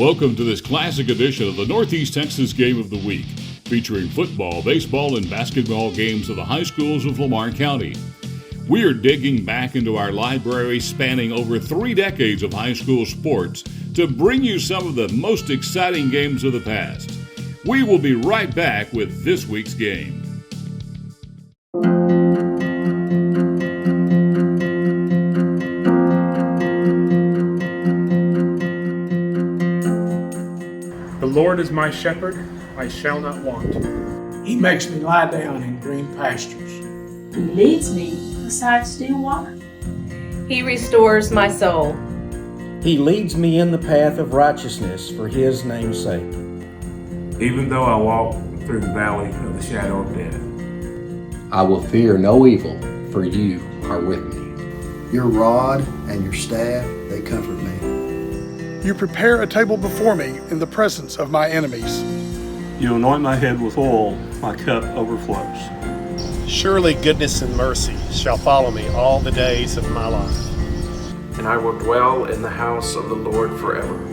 Welcome to this classic edition of the Northeast Texas Game of the Week, featuring football, baseball, and basketball games of the high schools of Lamar County. We are digging back into our library spanning over 3 decades of high school sports to bring you some of the most exciting games of the past. We will be right back with this week's game. The Lord is my shepherd, I shall not want. He makes me lie down in green pastures. He leads me beside still water. He restores my soul. He leads me in the path of righteousness for his name's sake. Even though I walk through the valley of the shadow of death, I will fear no evil, for you are with me. Your rod and your staff, they comfort me. You prepare a table before me in the presence of my enemies. You anoint my head with oil, my cup overflows. Surely goodness and mercy shall follow me all the days of my life. And I will dwell in the house of the Lord forever.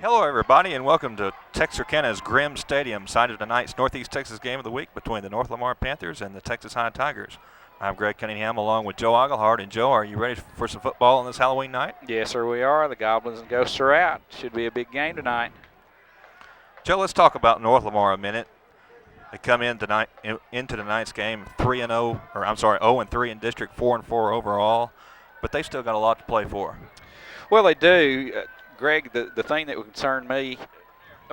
Hello everybody and welcome to Texarkana's Grimm Stadium, site of tonight's Northeast Texas Game of the Week between the North Lamar Panthers and the Texas High Tigers. I'm Greg Cunningham along with Joe Aguilar. And Joe, are you ready for some football on this Halloween night? Yes, sir, we are. The Goblins and Ghosts are out. Should be a big game tonight. Joe, let's talk about North Lamar a minute. They come in tonight into tonight's game 0-3 in district, 4-4 overall, but they've still got a lot to play for. Well, they do. Greg, the thing that would concern me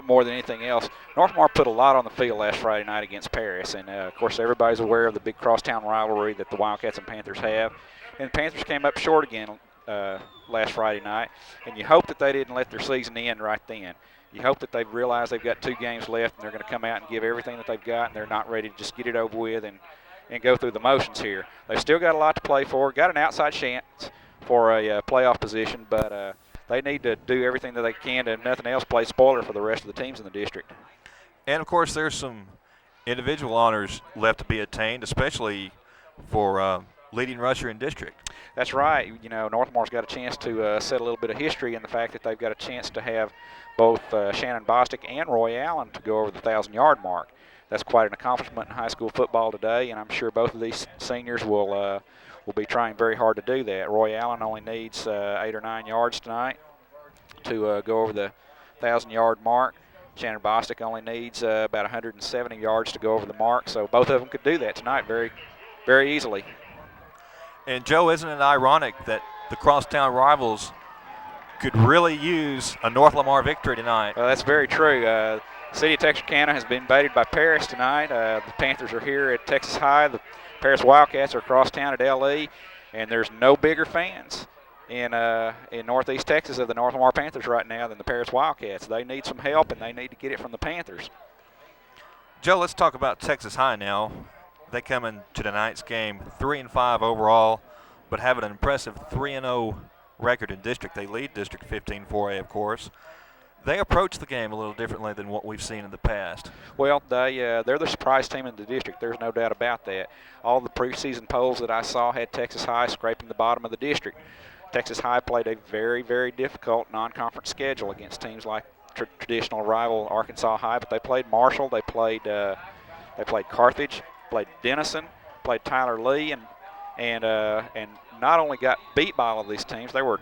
more than anything else, North Lamar put a lot on the field last Friday night against Paris, and of course everybody's aware of the big crosstown rivalry that the Wildcats and Panthers have, and the Panthers came up short again last Friday night, and you hope that they didn't let their season end right then. You hope that they've realized they've got 2 games left and they're going to come out and give everything that they've got, and they're not ready to just get it over with and go through the motions here. They've still got a lot to play for, got an outside chance for a playoff position, but they need to do everything that they can to, if nothing else, play spoiler for the rest of the teams in the district. And, of course, there's some individual honors left to be attained, especially for leading rusher in district. That's right. You know, North Lamar's got a chance to set a little bit of history in the fact that they've got a chance to have both Shannon Bostic and Roy Allen to go over the 1,000-yard mark. That's quite an accomplishment in high school football today, and I'm sure both of these seniors will be trying very hard to do that. Roy Allen only needs 8 or 9 yards tonight to go over the 1,000-yard mark. Shannon Bostic only needs about 170 yards to go over the mark, so both of them could do that tonight very, very easily. And, Joe, isn't it ironic that the crosstown rivals could really use a North Lamar victory tonight? Well, that's very true. The city of Texarkana has been invaded by Paris tonight. The Panthers are here at Texas High. The Paris Wildcats are across town at LE, and there's no bigger fans in Northeast Texas of the North Lamar Panthers right now than the Paris Wildcats. They need some help, and they need to get it from the Panthers. Joe, let's talk about Texas High now. They come into tonight's game 3-5 overall, but have an impressive 3-0 record in district. They lead District 15-4A, of course. They approach the game a little differently than what we've seen in the past. Well, they're the surprise team in the district. There's no doubt about that. All the preseason polls that I saw had Texas High scraping the bottom of the district. Texas High played a very, very difficult non-conference schedule against teams like traditional rival Arkansas High, but they played Marshall, they played Carthage, played Denison, played Tyler Lee, and not only got beat by all of these teams, they were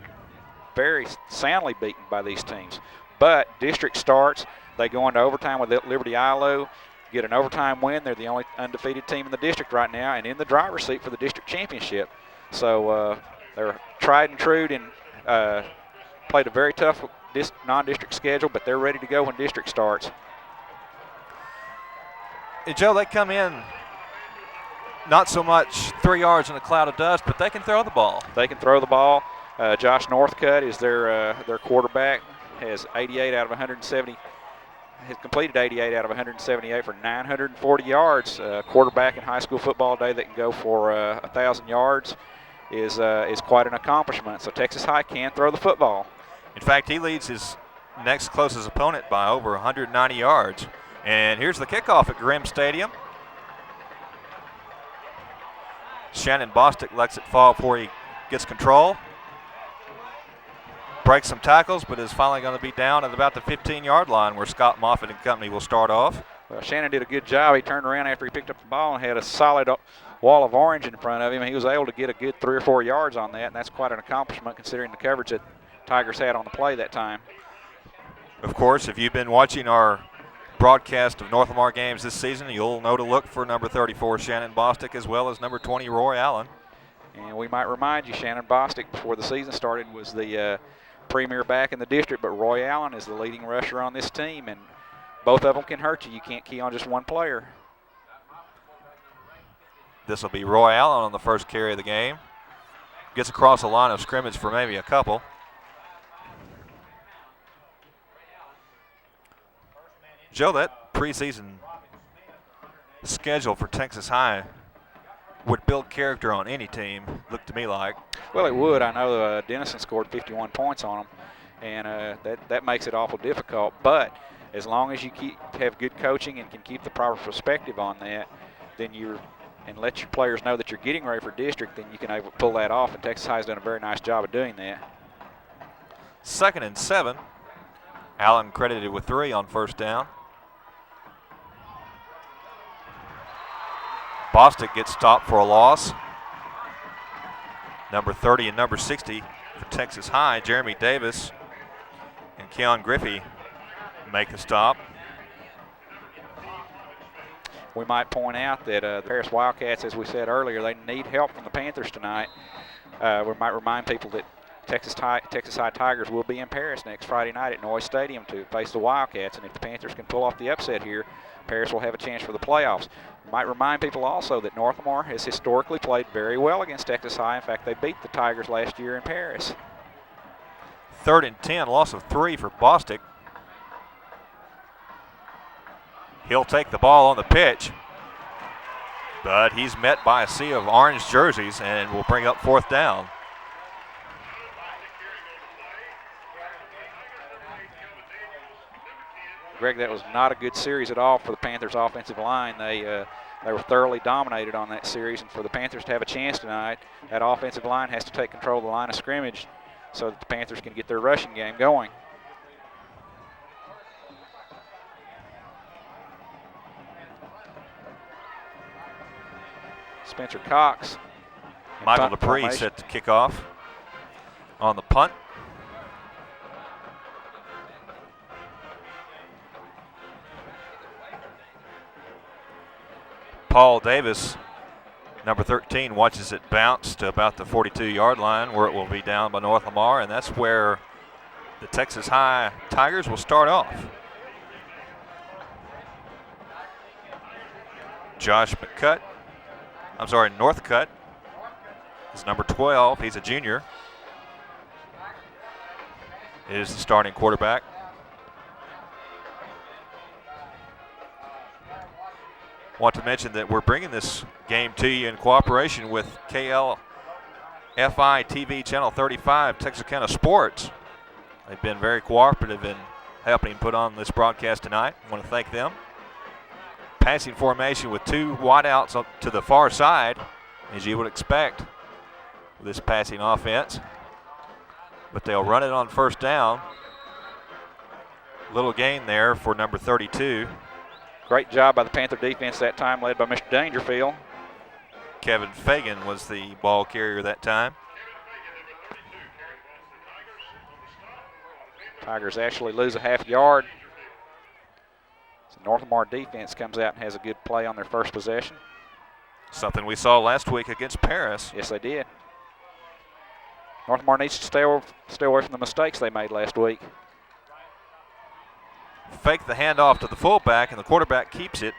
very soundly beaten by these teams. But district starts, they go into overtime with Liberty Ilo, get an overtime win. They're the only undefeated team in the district right now and in the driver's seat for the district championship. So they're tried and true and played a very tough non-district schedule, but they're ready to go when district starts. And Joe, they come in not so much 3 yards in a cloud of dust, but they can throw the ball. They can throw the ball. Josh Northcutt is their quarterback. Has 88 out of 170. Has completed 88 out of 178 for 940 yards. Quarterback in high school football today that can go for 1,000 yards is quite an accomplishment. So Texas High can throw the football. In fact, he leads his next closest opponent by over 190 yards. And here's the kickoff at Grimm Stadium. Shannon Bostic lets it fall before he gets control. Breaks some tackles, but is finally going to be down at about the 15-yard line where Scott Moffitt and company will start off. Well, Shannon did a good job. He turned around after he picked up the ball and had a solid wall of orange in front of him. He was able to get a good 3 or 4 yards on that, and that's quite an accomplishment considering the coverage that Tigers had on the play that time. Of course, if you've been watching our broadcast of North Lamar games this season, you'll know to look for number 34, Shannon Bostic, as well as number 20, Roy Allen. And we might remind you, Shannon Bostic, before the season started, was the premier back in the district, but Roy Allen is the leading rusher on this team, and both of them can hurt you. You can't key on just one player. This will be Roy Allen on the first carry of the game. Gets across the line of scrimmage for maybe a couple. Joe, that preseason schedule for Texas High would build character on any team, looked to me like. Well, it would. I know Denison scored 51 points on them, and that makes it awful difficult. But as long as you have good coaching and can keep the proper perspective on that, then and let your players know that you're getting ready for district, then you can pull that off, and Texas High has done a very nice job of doing that. 2nd and 7. Allen credited with 3 on first down. Bostic gets stopped for a loss. Number 30 and number 60 for Texas High, Jeremy Davis and Keon Griffey make the stop. We might point out that the Paris Wildcats, as we said earlier, they need help from the Panthers tonight. We might remind people that Texas High Tigers will be in Paris next Friday night at Noyes Stadium to face the Wildcats, and if the Panthers can pull off the upset here, Paris will have a chance for the playoffs. We might remind people also that North Lamar has historically played very well against Texas High. In fact, they beat the Tigers last year in Paris. 3rd and 10, loss of 3 for Bostic. He'll take the ball on the pitch, but he's met by a sea of orange jerseys and will bring up 4th down. Greg, that was not a good series at all for the Panthers' offensive line. They were thoroughly dominated on that series, and for the Panthers to have a chance tonight, that offensive line has to take control of the line of scrimmage so that the Panthers can get their rushing game going. Spencer Cox. Michael Dupree set to kick off on the punt. Paul Davis, number 13, watches it bounce to about the 42-yard line where it will be down by North Lamar, and that's where the Texas High Tigers will start off. Northcutt is number 12. He's a junior. Is the starting quarterback. Want to mention that we're bringing this game to you in cooperation with KLFI TV Channel 35, Texarkana Sports. They've been very cooperative in helping put on this broadcast tonight. I want to thank them. Passing formation with 2 wideouts up to the far side, as you would expect with this passing offense. But they'll run it on first down. Little gain there for number 32. Great job by the Panther defense that time, led by Mr. Dangerfield. Kevin Fagan was the ball carrier that time. Tigers actually lose a half yard. So North Lamar defense comes out and has a good play on their first possession. Something we saw last week against Paris. Yes, they did. North Lamar needs to stay away from the mistakes they made last week. Fake the handoff to the fullback, and the quarterback keeps it.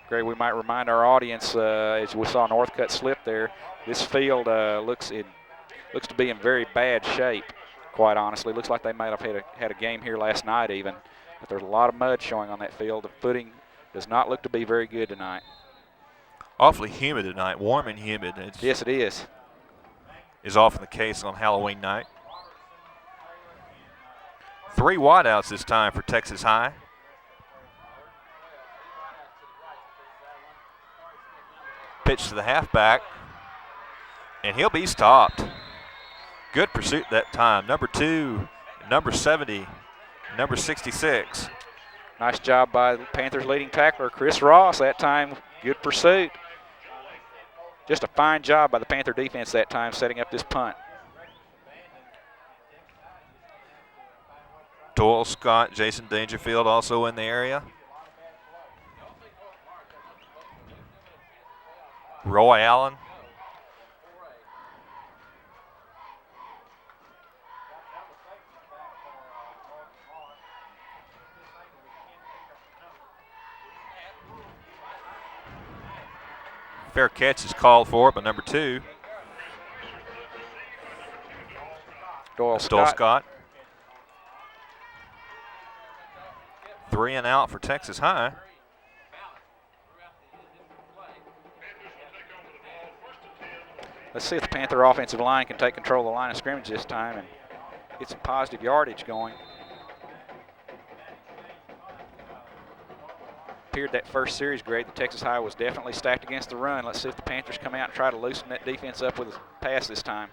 Greg, we might remind our audience, as we saw Northcutt slip there, this field looks to be in very bad shape, quite honestly. Looks like they might have had a game here last night even, but there's a lot of mud showing on that field. The footing does not look to be very good tonight. Awfully humid tonight, warm and humid. Yes, it is. Is often the case on Halloween night. 3 wideouts this time for Texas High. Pitch to the halfback, and he'll be stopped. Good pursuit that time. Number 2, number 70, number 66. Nice job by the Panthers' leading tackler, Chris Ross, that time. Good pursuit. Just a fine job by the Panther defense that time setting up this punt. Doyle Scott, Jason Dangerfield also in the area. Roy Allen. Fair catch is called for by number 2. Doyle Scott. 3 and out for Texas High. Let's see if the Panther offensive line can take control of the line of scrimmage this time and get some positive yardage going. Appeared that first series, Greg, the Texas High was definitely stacked against the run. Let's see if the Panthers come out and try to loosen that defense up with a pass this time.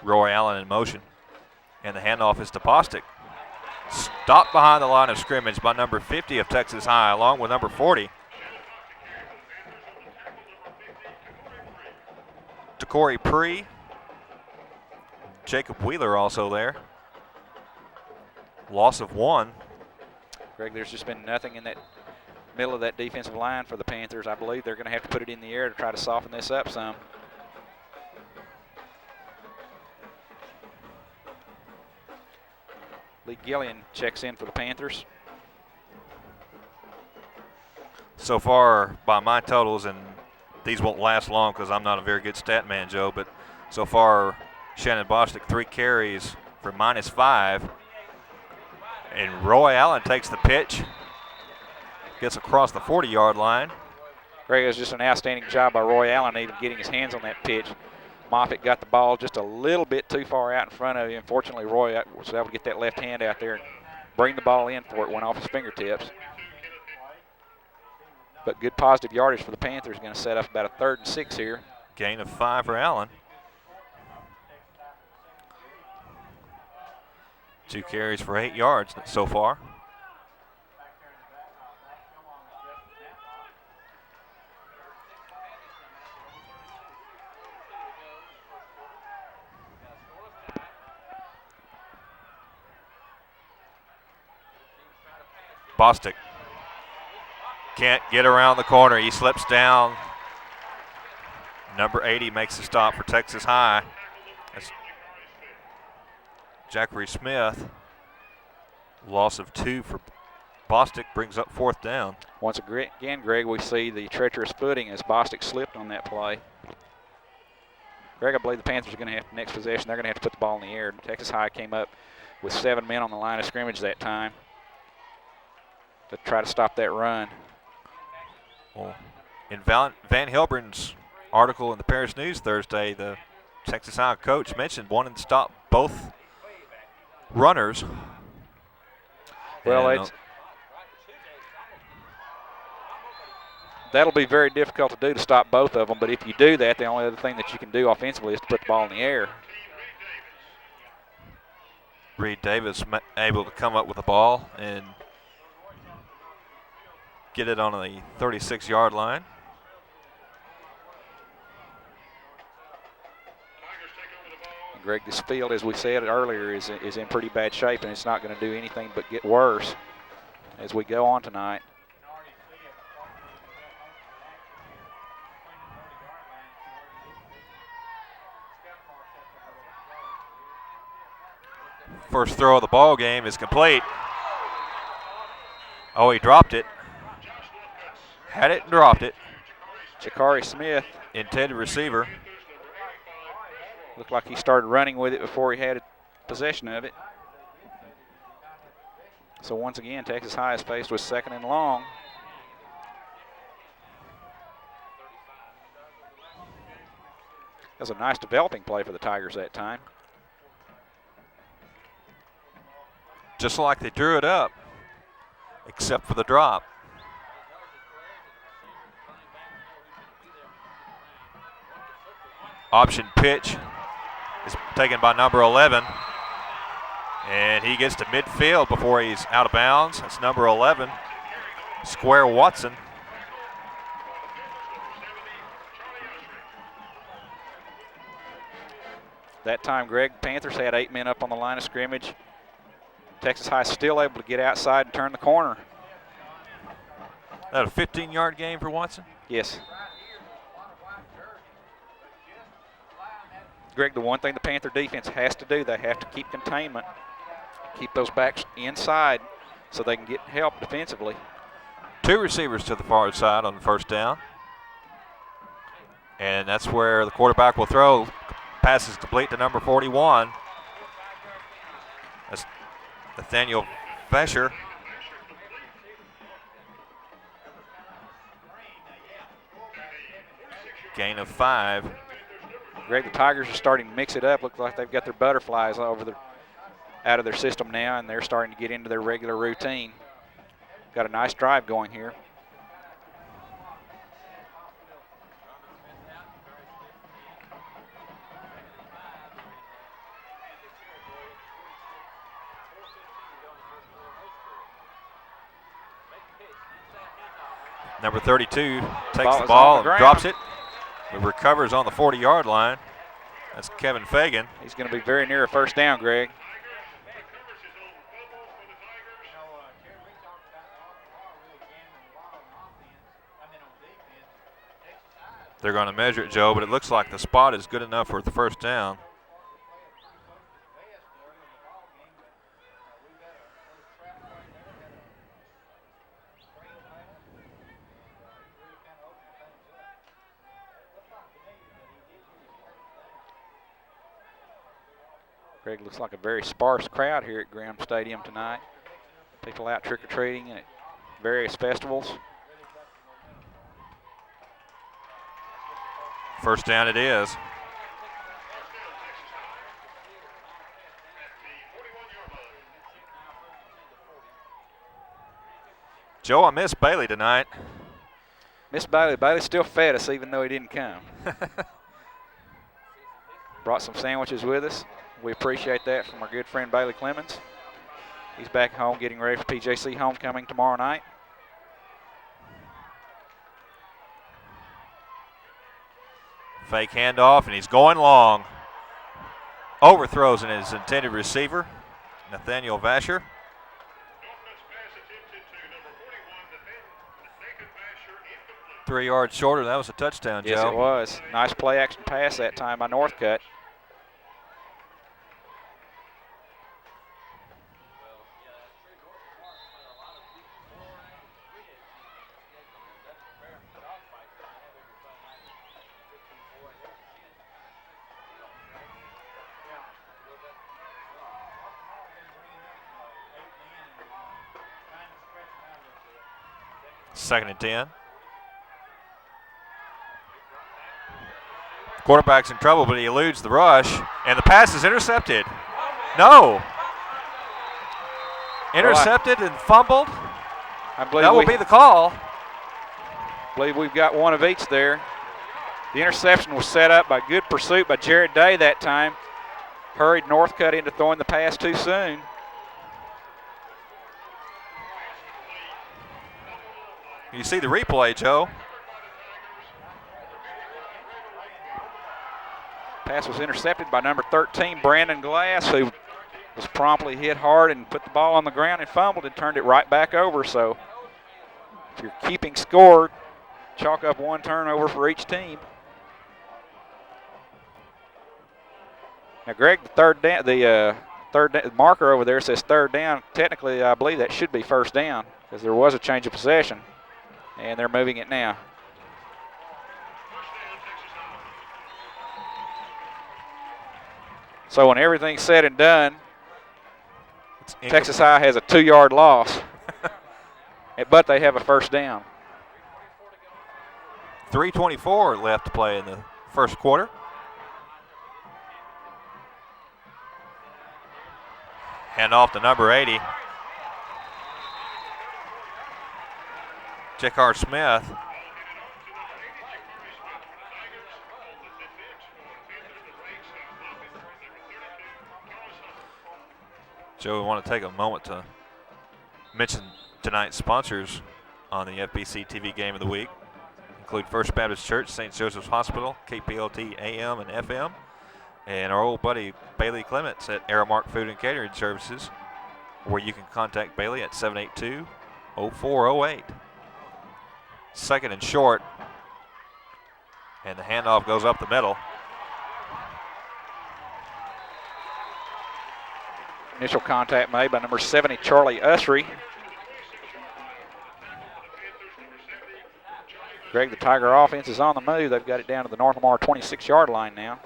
Roy Allen in motion, and the handoff is to Bostic. Stopped behind the line of scrimmage by number 50 of Texas High, along with number 40. To Corey Pree. Jacob Wheeler also there. Loss of 1. Greg, there's just been nothing in that middle of that defensive line for the Panthers. I believe they're going to have to put it in the air to try to soften this up some. Lee Gillian checks in for the Panthers. So far, by my totals, and these won't last long because I'm not a very good stat man, Joe, but so far, Shannon Bostic 3 carries for -5. And Roy Allen takes the pitch, gets across the 40-yard line. Greg, it was just an outstanding job by Roy Allen even getting his hands on that pitch. Moffitt got the ball just a little bit too far out in front of him. Fortunately, Roy was able to get that left hand out there and bring the ball in before it went off his fingertips. But good positive yardage for the Panthers. Going to set up about a 3rd and 6 here. Gain of 5 for Allen. 2 carries for 8 yards so far. Bostic can't get around the corner. He slips down. Number 80 makes the stop for Texas High. That's Jackery Smith. Loss of 2 for Bostic brings up 4th down. Once again, Greg, we see the treacherous footing as Bostic slipped on that play. Greg, I believe the Panthers are going to have next possession. They're going to have to put the ball in the air. Texas High came up with 7 men on the line of scrimmage that time to try to stop that run. Well, in Van Hilbern's article in the Paris News Thursday, the Texas High coach mentioned wanting to stop both runners. Well, that'll be very difficult to do, to stop both of them. But if you do that, the only other thing that you can do offensively is to put the ball in the air. Reed Davis able to come up with the ball and get it on the 36-yard line. Greg, this field, as we said earlier, is in pretty bad shape, and it's not going to do anything but get worse as we go on tonight. First throw of the ball game is complete. Oh, he dropped it. Had it and dropped it. Jacari Smith, intended receiver. Looked like he started running with it before he had possession of it. So once again, Texas High is faced with 2nd and long. That was a nice developing play for the Tigers that time. Just like they drew it up. except for the drop. Option pitch is taken by number 11. And he gets to midfield before he's out of bounds. That's number 11, Square Watson. That time, Greg, Panthers had 8 men up on the line of scrimmage. Texas High still able to get outside and turn the corner. That a 15-yard gain for Watson? Yes. Greg, the one thing the Panther defense has to do, they have to keep containment, keep those backs inside so they can get help defensively. 2 receivers to the far side on the first down. And that's where the quarterback will throw. Pass is complete to number 41. That's Nathaniel Fesher. Gain of 5. Greg, the Tigers are starting to mix it up. Looks like they've got their butterflies out of their system now, and they're starting to get into their regular routine. Got a nice drive going here. Number 32 takes the ball and drops it. But recovers on the 40-yard line. That's Kevin Fagan. He's going to be very near a first down, Greg. They're going to measure it, Joe, but it looks like the spot is good enough for the first down. Greg, looks like a very sparse crowd here at Graham Stadium tonight. People out trick-or-treating at various festivals. First down it is. Joe, I miss Bailey tonight. Miss Bailey. Bailey still fed us even though he didn't come. Brought some sandwiches with us. We appreciate that from our good friend Bailey Clemens. He's back home getting ready for PJC homecoming tomorrow night. Fake handoff, and he's going long. Overthrows in his intended receiver, Nathaniel Vasher. Three yards shorter, that was a touchdown, Joe. Yes, it was. Nice play action pass that time by Northcutt. Second and 10. Quarterback's in trouble, but he eludes the rush, and the pass is intercepted. No. Intercepted and fumbled. I believe that will be the call. I believe we've got one of each there. The interception was set up by good pursuit by Jared Day that time. Hurried Northcutt into throwing the pass too soon. You see the replay, Joe. Pass was intercepted by number 13, Brandon Glass, who was promptly hit hard and put the ball on the ground and fumbled and turned it right back over. So if you're keeping score, chalk up one turnover for each team. Now, Greg, the third marker over there says third down. Technically, I believe that should be first down because there was a change of possession, and they're moving it now. So when everything's said and done, Texas High has a 2-yard loss, but they have a first down. 3:24 left to play in the first quarter. Hand off to number 80. J.K. Smith. Joe, we want to take a moment to mention tonight's sponsors on the FBC TV Game of the Week. Include First Baptist Church, St. Joseph's Hospital, KPLT AM and FM, and our old buddy Bailey Clements at Aramark Food and Catering Services, where you can contact Bailey at 782-0408. Second and short, and the handoff goes up the middle. Initial contact made by number 70, Charlie Usry. Greg, the Tiger offense is on the move. They've got it down to the North Lamar 26-yard line now.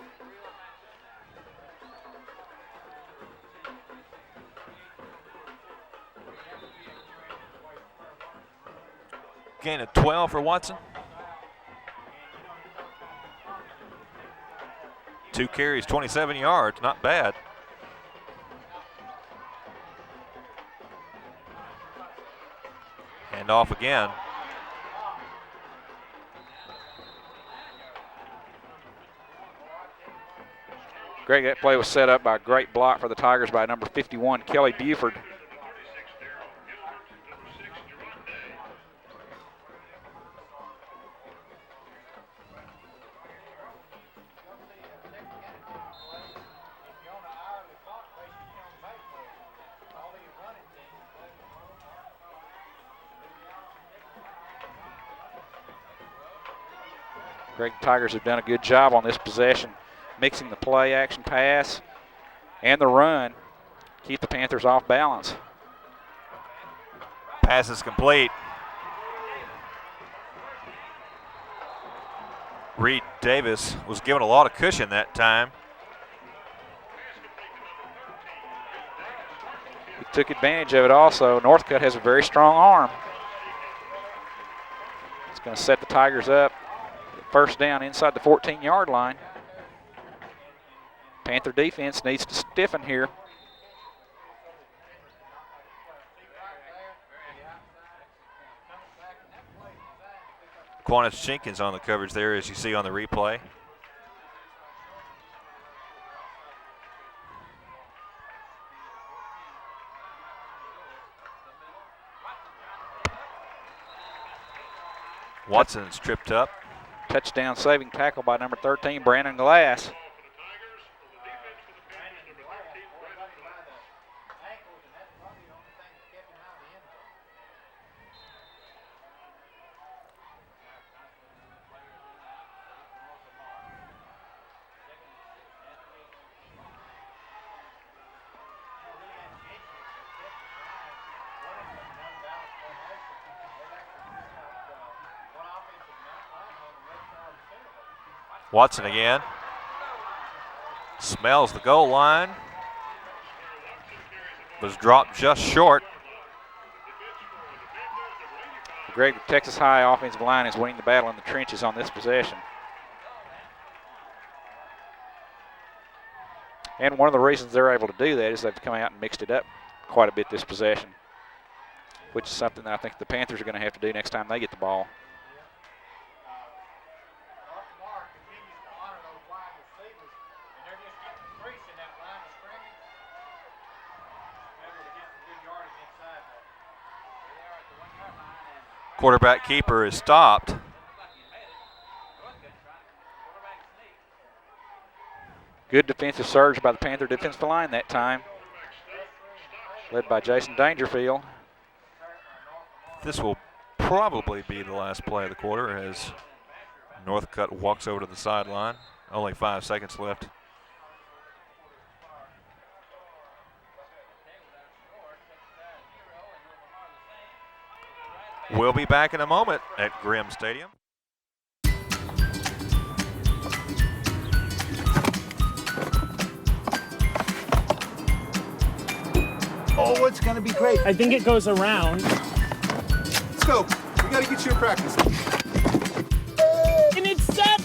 Gain of 12 for Watson. 2 carries, 27 yards, not bad. And off again. Greg, that play was set up by a great block for the Tigers by number 51, Kelly Buford. Greg, the Tigers have done a good job on this possession, mixing the play action pass and the run, keep the Panthers off balance. Pass is complete. Reed Davis was given a lot of cushion that time. He took advantage of it also. Northcutt has a very strong arm. It's going to set the Tigers up. First down inside the 14-yard line. Panther defense needs to stiffen here. Quantus Jenkins on the coverage there, as you see on the replay. Watson's tripped up. Touchdown saving tackle by number 13, Brandon Glass. Watson again. Smells the goal line. Was dropped just short. Greg, the Texas High offensive line is winning the battle in the trenches on this possession. And one of the reasons they're able to do that is they've come out and mixed it up quite a bit this possession, which is something that I think the Panthers are going to have to do next time they get the ball. Quarterback keeper is stopped. Good defensive surge by the Panther defensive line that time, led by Jason Dangerfield. This will probably be the last play of the quarter as Northcutt walks over to the sideline. Only 5 seconds left. We'll be back in a moment at Grimm Stadium. Oh, it's going to be great. I think it goes around. Let's go. We got to get you in practice. And it's set.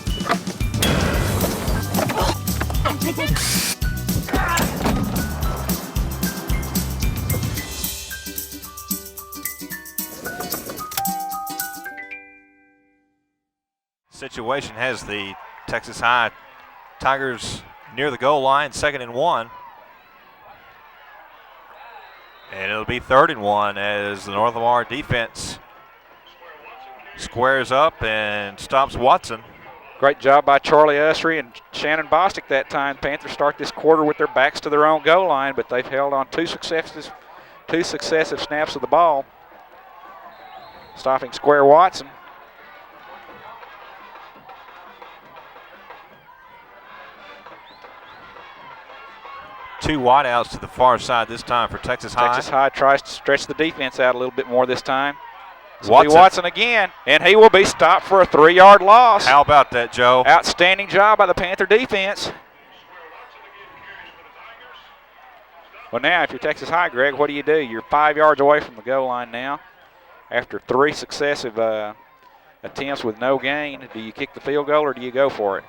situation has the Texas High Tigers near the goal line, 2nd and 1. And it'll be 3rd and 1 as the North Lamar defense squares up and stops Watson. Great job by Charlie Usry and Shannon Bostic that time. Panthers start this quarter with their backs to their own goal line, but they've held on two successive snaps of the ball, stopping Square Watson. Two wideouts to the far side this time for Texas High. Texas High tries to stretch the defense out a little bit more this time. Watson again, and he will be stopped for a 3-yard loss. How about that, Joe? Outstanding job by the Panther defense. Well, now if you're Texas High, Greg, what do? You're 5 yards away from the goal line now. After 3 successive attempts with no gain, do you kick the field goal or do you go for it?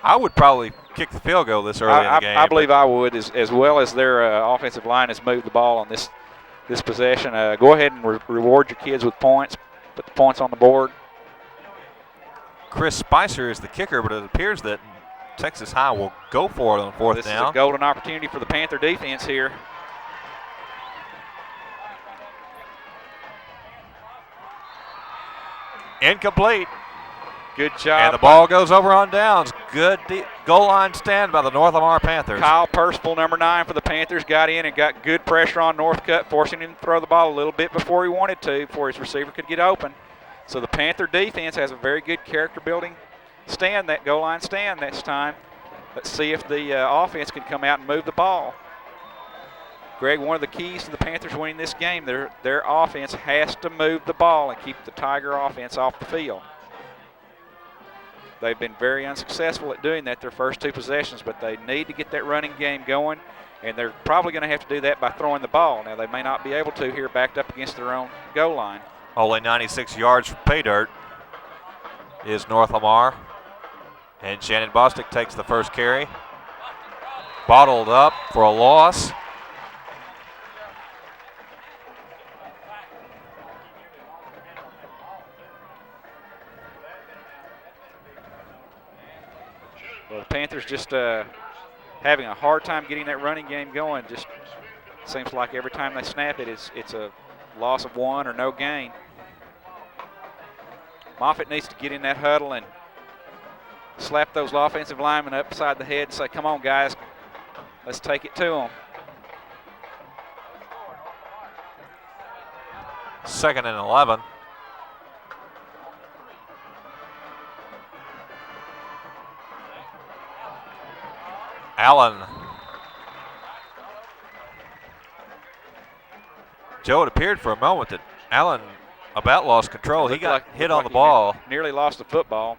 I would probably kick the field goal this early in the game. I believe I would, as well as their offensive line has moved the ball on this possession. Go ahead and reward your kids with points. Put the points on the board. Chris Spicer is the kicker, but it appears that Texas High will go for it on 4th down. This is a golden opportunity for the Panther defense here. Incomplete. Good job. And the ball goes over on downs. Good goal line stand by the North Lamar Panthers. Kyle Percival, number 9 for the Panthers, got in and got good pressure on Northcutt, forcing him to throw the ball a little bit before he wanted to, before his receiver could get open. So the Panther defense has a very good character-building stand, that goal line stand this time. Let's see if the offense can come out and move the ball. Greg, one of the keys to the Panthers winning this game, their offense has to move the ball and keep the Tiger offense off the field. They've been very unsuccessful at doing that their first 2 possessions, but they need to get that running game going, and they're probably going to have to do that by throwing the ball. Now, they may not be able to here backed up against their own goal line. Only 96 yards from pay dirt is North Lamar. And Shannon Bostic takes the first carry. Bottled up for a loss. Well, the Panthers just having a hard time getting that running game going. Just seems like every time they snap it, it's a loss of 1 or no gain. Moffitt needs to get in that huddle and slap those offensive linemen upside the head and say, come on, guys, let's take it to them. 2nd and 11. Allen. Joe, it appeared for a moment that Allen about lost control. He got hit on the ball. Nearly lost the football.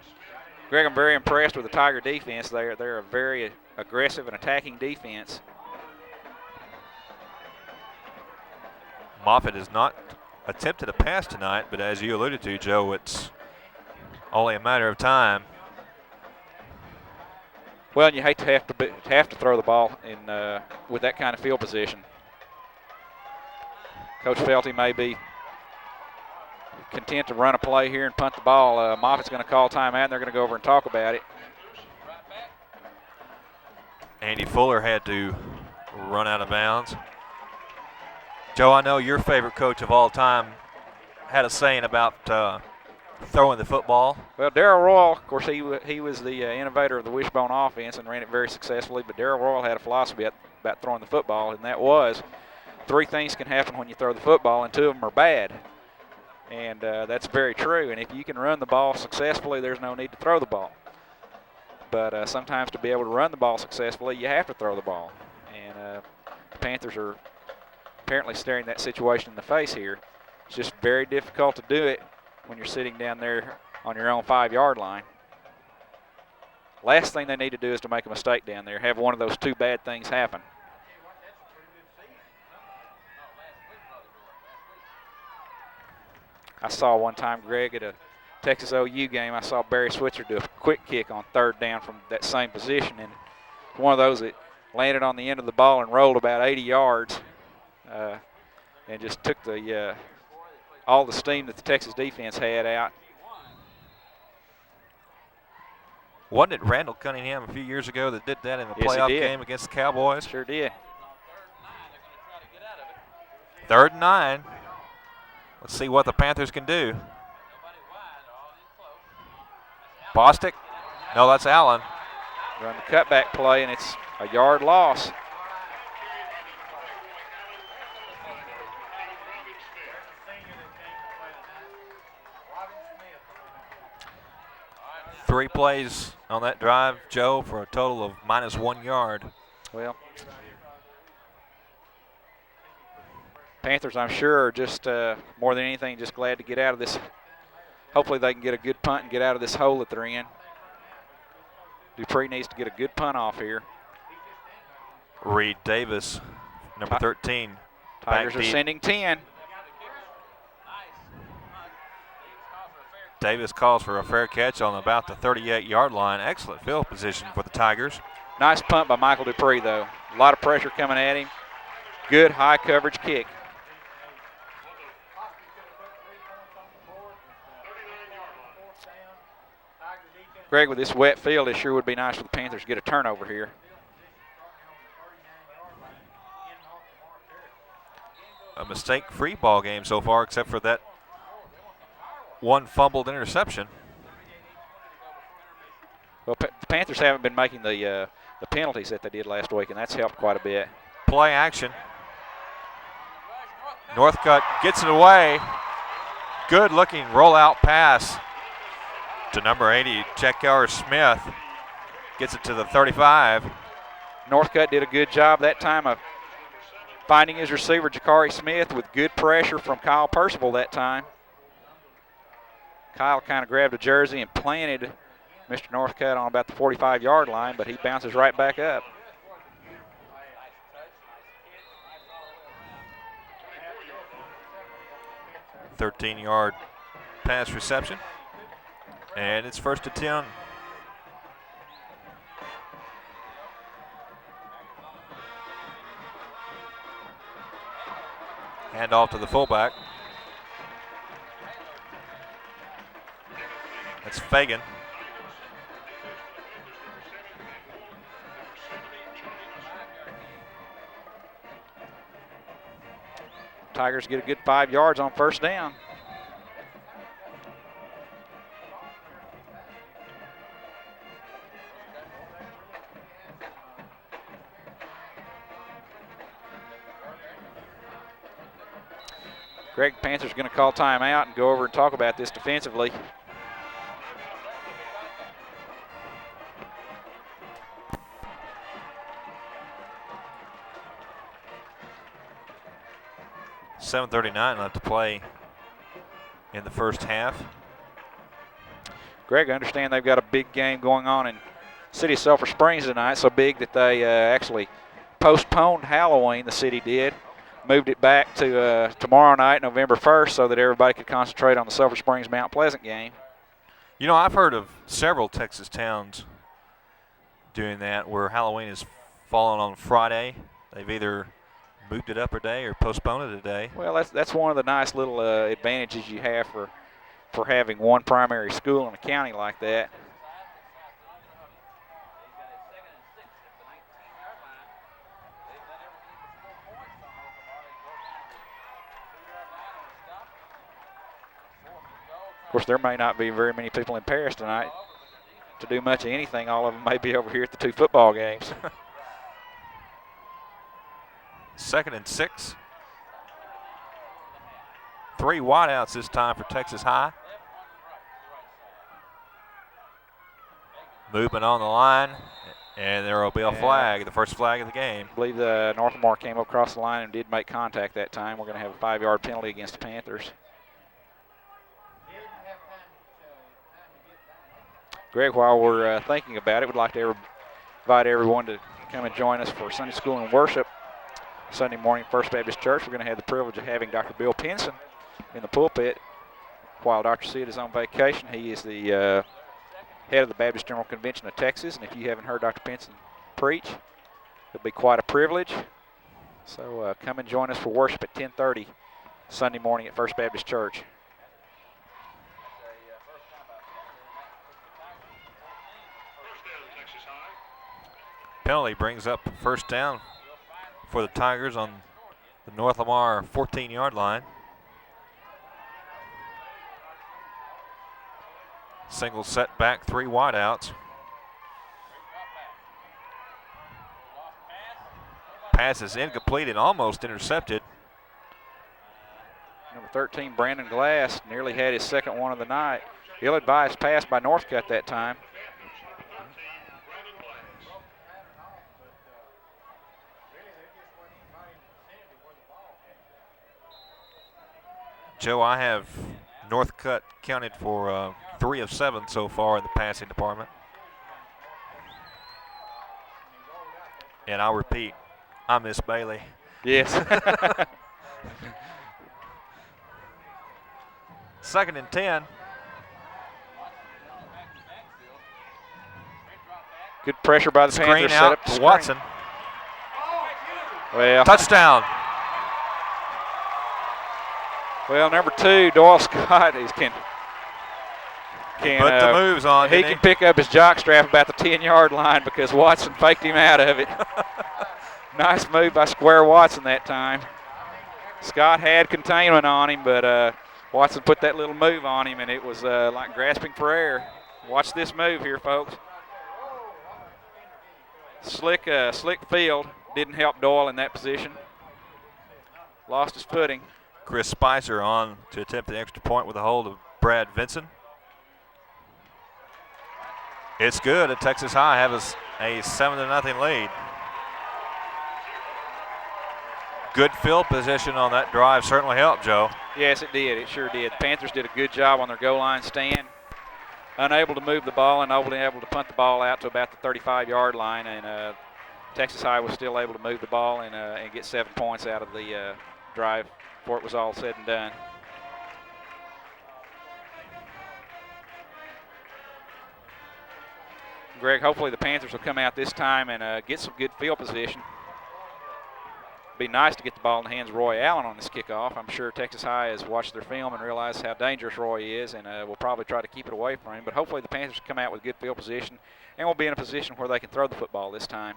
Greg, I'm very impressed with the Tiger defense. They're a very aggressive and attacking defense. Moffitt has not attempted a pass tonight, but as you alluded to, Joe, it's only a matter of time. Well, you hate to have to throw the ball in with that kind of field position. Coach Felty may be content to run a play here and punt the ball. Moffitt's going to call timeout, and they're going to go over and talk about it. Andy Fuller had to run out of bounds. Joe, I know your favorite coach of all time had a saying about throwing the football. Well, Darrell Royal, of course, he was the innovator of the wishbone offense and ran it very successfully, but Darrell Royal had a philosophy about throwing the football, and that was 3 things can happen when you throw the football, and 2 of them are bad. And that's very true. And if you can run the ball successfully, there's no need to throw the ball. But sometimes to be able to run the ball successfully, you have to throw the ball. And the Panthers are apparently staring that situation in the face here. It's just very difficult to do it when you're sitting down there on your own 5-yard line. Last thing they need to do is to make a mistake down there, have one of those 2 bad things happen. I saw one time, Greg, at a Texas OU game, I saw Barry Switzer do a quick kick on 3rd down from that same position, and one of those that landed on the end of the ball and rolled about 80 yards and just took the all the steam that the Texas defense had out. Wasn't it Randall Cunningham a few years ago that did that in the Yes, playoff game against the Cowboys? Sure did. 3rd and 9. Let's see what the Panthers can do. Bostic? No, that's Allen. Run the cutback play, and it's a yard loss. Three plays on that drive, Joe, for a total of -1 yard. Well, Panthers, I'm sure, are just more than anything just glad to get out of this. Hopefully they can get a good punt and get out of this hole that they're in. Dupree needs to get a good punt off here. Reed Davis, number 13. Tigers are sending 10. Davis calls for a fair catch on about the 38-yard line. Excellent field position for the Tigers. Nice punt by Michael Dupree, though. A lot of pressure coming at him. Good high coverage kick. Greg, with this wet field, it sure would be nice for the Panthers to get a turnover here. A mistake-free ball game so far, except for that one fumbled interception. Well, the Panthers haven't been making the penalties that they did last week, and that's helped quite a bit. Play action. Northcutt gets it away. Good-looking rollout pass to number 80, Checkauer Smith. Gets it to the 35. Northcutt did a good job that time of finding his receiver, Jakari Smith, with good pressure from Kyle Percival that time. Kyle kind of grabbed a jersey and planted Mr. Northcutt on about the 45-yard line, but he bounces right back up. – 13-yard pass reception. And it's 1st and 10. Hand off to the fullback. That's Fagan. Tigers get a good 5 yards on 1st down. Greg, Panthers going to call timeout and go over and talk about this defensively. .39 left to play in the first half. Greg, I understand they've got a big game going on in City of Sulphur Springs tonight, so big that they actually postponed Halloween, the city did. Moved it back to tomorrow night, November 1st, so that everybody could concentrate on the Sulphur Springs Mount Pleasant game. You know, I've heard of several Texas towns doing that where Halloween is falling on Friday. They've either moved it up a day or postponed it a day. Well, that's one of the nice little advantages you have for having one primary school in a county like that. Of course, there may not be very many people in Paris tonight to do much of anything. All of them may be over here at the 2 football games. 2nd and 6. 3 wideouts this time for Texas High. Movement on the line, and there will be a flag, the first flag of the game. I believe the Northmore came across the line and did make contact that time. We're going to have a 5-yard penalty against the Panthers. Greg, while we're thinking about it, we'd like to invite everyone to come and join us for Sunday School and Worship Sunday morning, First Baptist Church. We're going to have the privilege of having Dr. Bill Pinson in the pulpit while Dr. Sid is on vacation. He is the head of the Baptist General Convention of Texas, and if you haven't heard Dr. Pinson preach, it'll be quite a privilege. So come and join us for worship at 10:30 Sunday morning at First Baptist Church. Penalty brings up first down for the Tigers on the North Lamar 14-yard line. Single setback, 3 wideouts. Pass is incomplete and almost intercepted. Number 13, Brandon Glass, nearly had his second one of the night. Ill-advised pass by Northcutt that time. Joe, I have Northcutt counted for 3 of 7 so far in the passing department. And I'll repeat, I miss Bailey. Yes. 2nd and 10. Good pressure by the Screen Panthers. out Set up to Watson. Well, touchdown. Well, number 2, Doyle Scott, can put the moves on. He can pick up his jockstrap about the 10-yard line because Watson faked him out of it. Nice move by Square Watson that time. Scott had containment on him, but Watson put that little move on him, and it was like grasping for air. Watch this move here, folks. Slick field didn't help Doyle in that position. Lost his footing. Chris Spicer on to attempt the extra point with a hold of Brad Vinson. It's good. At Texas High have a 7-0 lead. Good field position on that drive certainly helped, Joe. Yes, it did. It sure did. The Panthers did a good job on their goal line stand. Unable to move the ball and only able to punt the ball out to about the 35-yard line, and Texas High was still able to move the ball and get 7 points out of the drive before it was all said and done. Greg, hopefully the Panthers will come out this time and get some good field position. Be nice to get the ball in the hands of Roy Allen on this kickoff. I'm sure Texas High has watched their film and realized how dangerous Roy is, and will probably try to keep it away from him. But hopefully the Panthers come out with good field position and will be in a position where they can throw the football this time.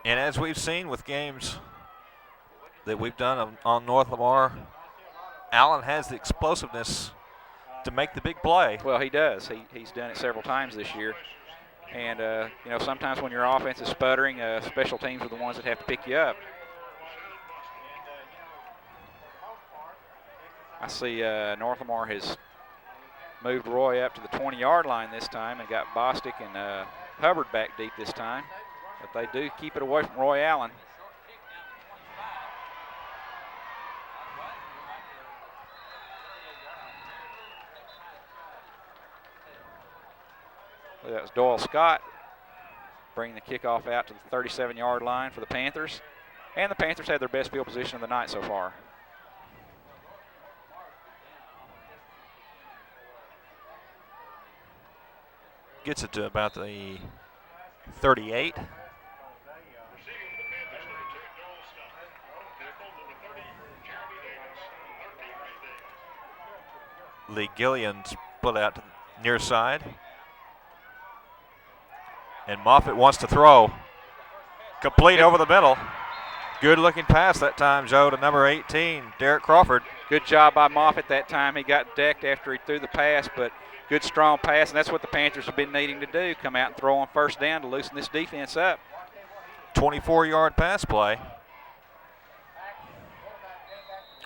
And as we've seen with games that we've done on North Lamar, Allen has the explosiveness to make the big play. Well, he does. He's done it several times this year. And, you know, sometimes when your offense is sputtering, special teams are the ones that have to pick you up. I see North Lamar has moved Roy up to the 20-yard line this time and got Bostic and Hubbard back deep this time. But they do keep it away from Roy Allen. That was Doyle Scott bringing the kickoff out to the 37-yard line for the Panthers. And the Panthers had their best field position of the night so far. Gets it to about the 38. Lee Gillian split out to the near side. And Moffitt wants to throw. Complete over the middle. Good looking pass that time, Joe, to number 18, Derek Crawford. Good job by Moffitt that time. He got decked after he threw the pass, but good strong pass, and that's what the Panthers have been needing to do, come out and throw on first down to loosen this defense up. 24-yard pass play.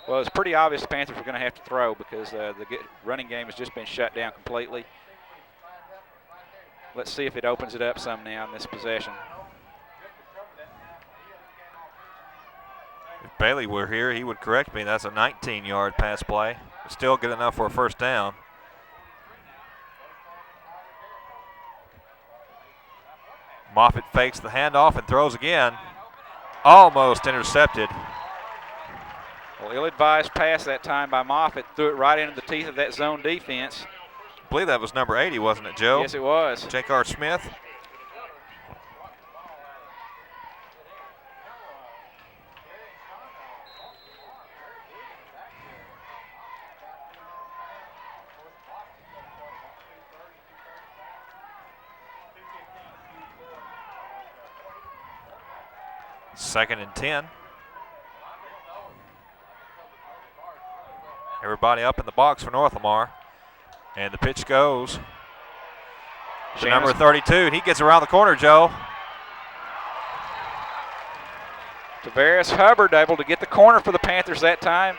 Well, it's pretty obvious the Panthers were going to have to throw because the running game has just been shut down completely. Let's see if it opens it up some now in this possession. If Bailey were here, he would correct me. That's a 19-yard pass play. Still good enough for a first down. Moffitt fakes the handoff and throws again. Almost intercepted. Well, ill-advised pass that time by Moffitt. Threw it right into the teeth of that zone defense. I believe that was number 80, wasn't it, Joe? Yes, it was. J.R. Smith. 2nd and 10. Everybody up in the box for North Lamar. And the pitch goes to number 32, and he gets around the corner, Joe. Tavares Hubbard able to get the corner for the Panthers that time.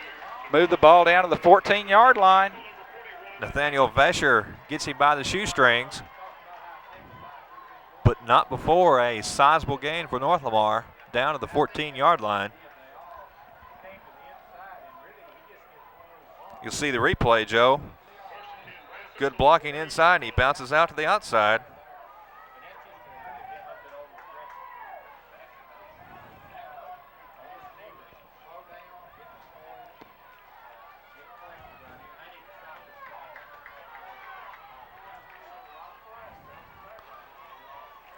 Move the ball down to the 14-yard line. Nathaniel Vesher gets him by the shoestrings, but not before a sizable gain for North Lamar down to the 14-yard line. You'll see the replay, Joe. Good blocking inside, and he bounces out to the outside.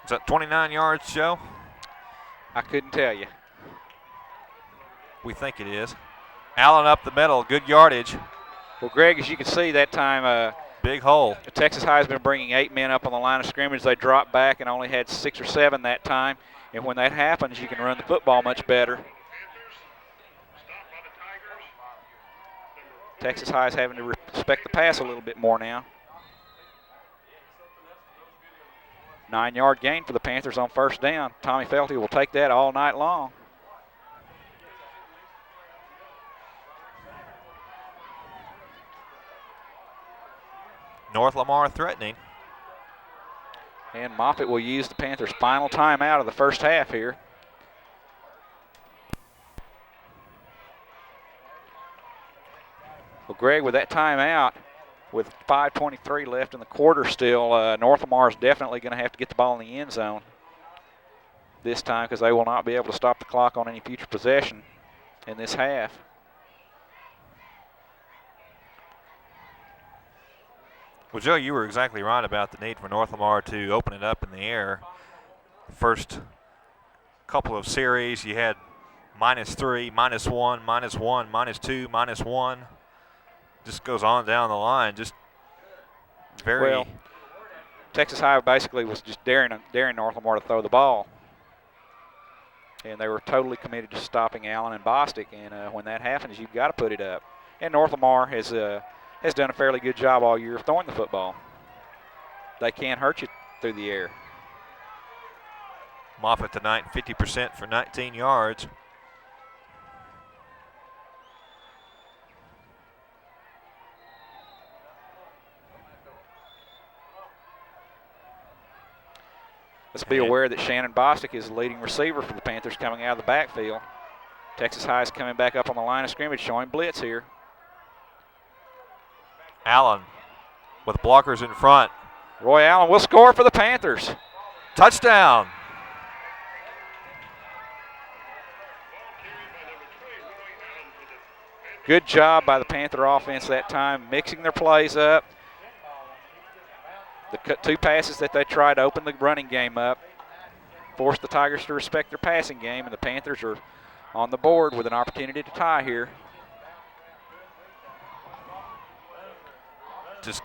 Is that 29 yards, Joe? I couldn't tell you. We think it is. Allen up the middle, good yardage. Well, Greg, as you can see, that time big hole. Texas High has been bringing 8 men up on the line of scrimmage. They dropped back and only had 6 or 7 that time. And when that happens, you can run the football much better. Texas High is having to respect the pass a little bit more now. 9-yard gain for the Panthers on first down. Tommy Felty will take that all night long. North Lamar threatening. And Moffitt will use the Panthers' final timeout of the first half here. Well, Greg, with that timeout, with 5:23 left in the quarter still, North Lamar is definitely going to have to get the ball in the end zone this time because they will not be able to stop the clock on any future possession in this half. Well, Joe, you were exactly right about the need for North Lamar to open it up in the air. First couple of series, you had -3, -1, -1, -2, -1. Just goes on down the line. Just very. Well, Texas High basically was just daring North Lamar to throw the ball. And they were totally committed to stopping Allen and Bostic. And when that happens, you've got to put it up. And North Lamar has done a fairly good job all year of throwing the football. They can't hurt you through the air. Moffitt tonight, 50% for 19 yards. Let's be aware that Shannon Bostic is the leading receiver for the Panthers coming out of the backfield. Texas High is coming back up on the line of scrimmage, showing blitz here. Allen with blockers in front. Roy Allen will score for the Panthers. Touchdown. Good job by the Panther offense that time, mixing their plays up. The 2 passes that they tried to open the running game up forced the Tigers to respect their passing game, and the Panthers are on the board with an opportunity to tie here. Just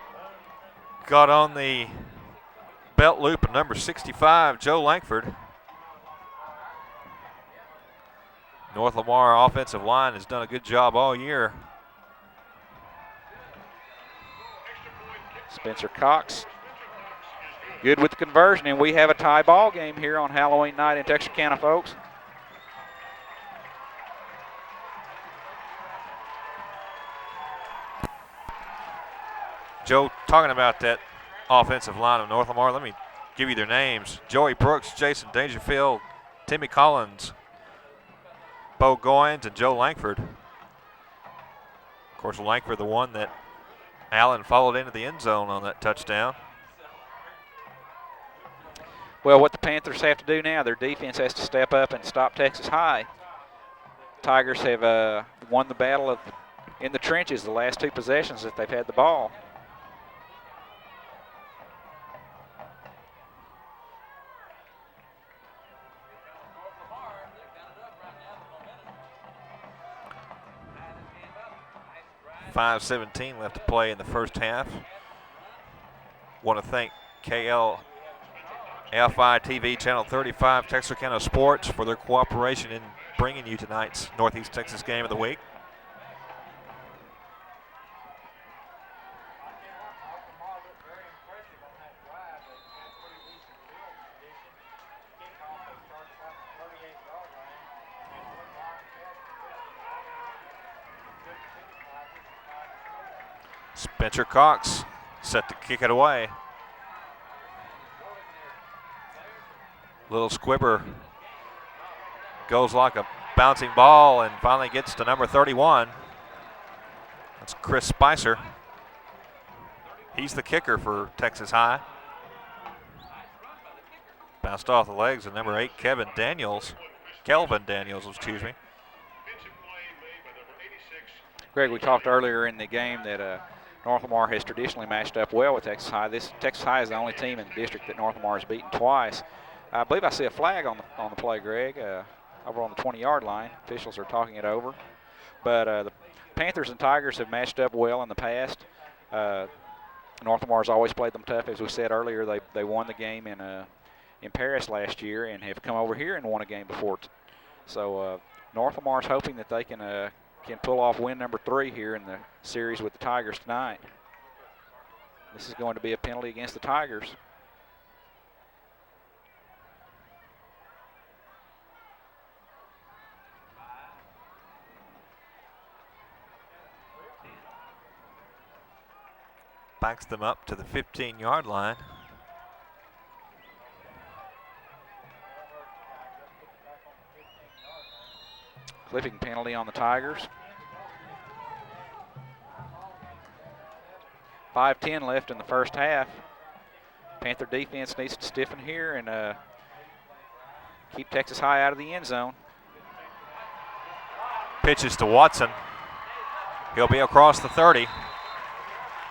got on the belt loop of number 65, Joe Langford. North Lamar offensive line has done a good job all year. Spencer Cox, good with the conversion, and we have a tie ball game here on Halloween night in Texarkana, folks. Joe, talking about that offensive line of North Lamar, let me give you their names. Joey Brooks, Jason Dangerfield, Timmy Collins, Bo Goins, and Joe Langford. Of course, Langford, the one that Allen followed into the end zone on that touchdown. Well, what the Panthers have to do now, their defense has to step up and stop Texas High. Tigers have won the battle in the trenches the last 2 possessions that they've had the ball. .5:17 left to play in the first half. Want to thank KL AFI TV Channel 35, Texarkana Sports, for their cooperation in bringing you tonight's Northeast Texas Game of the Week. Spencer Cox set to kick it away. Little squibber goes like a bouncing ball and finally gets to number 31. That's Chris Spicer. He's the kicker for Texas High. Bounced off the legs of number 8, Kelvin Daniels, excuse me. Greg, we talked earlier in the game that North Lamar has traditionally matched up well with Texas High. Texas High is the only team in the district that North Lamar has beaten twice. I believe I see a flag on the play, Greg, over on the 20-yard line. Officials are talking it over. But the Panthers and Tigers have matched up well in the past. North Lamar's always played them tough. As we said earlier, they won the game in Paris last year and have come over here and won a game before. So North Lamar's hoping that they can pull off win number 3 here in the series with the Tigers tonight. This is going to be a penalty against the Tigers. Backs them up to the 15-yard line. Clipping penalty on the Tigers. 5:10 left in the first half. Panther defense needs to stiffen here and keep Texas High out of the end zone. Pitches to Watson. He'll be across the 30.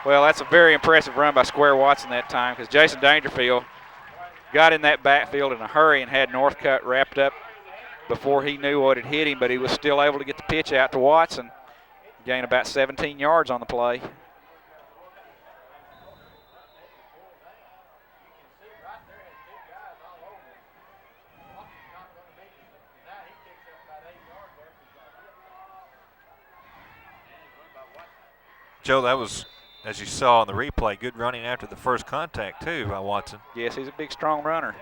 Well, that's a very impressive run by Square Watson that time, because Jason Dangerfield got in that backfield in a hurry and had Northcutt wrapped up before he knew what had hit him, but he was still able to get the pitch out to Watson. Gain about 17 yards on the play. Joe, that was, as you saw in the replay, good running after the first contact, too, by Watson. Yes, he's a big, strong runner.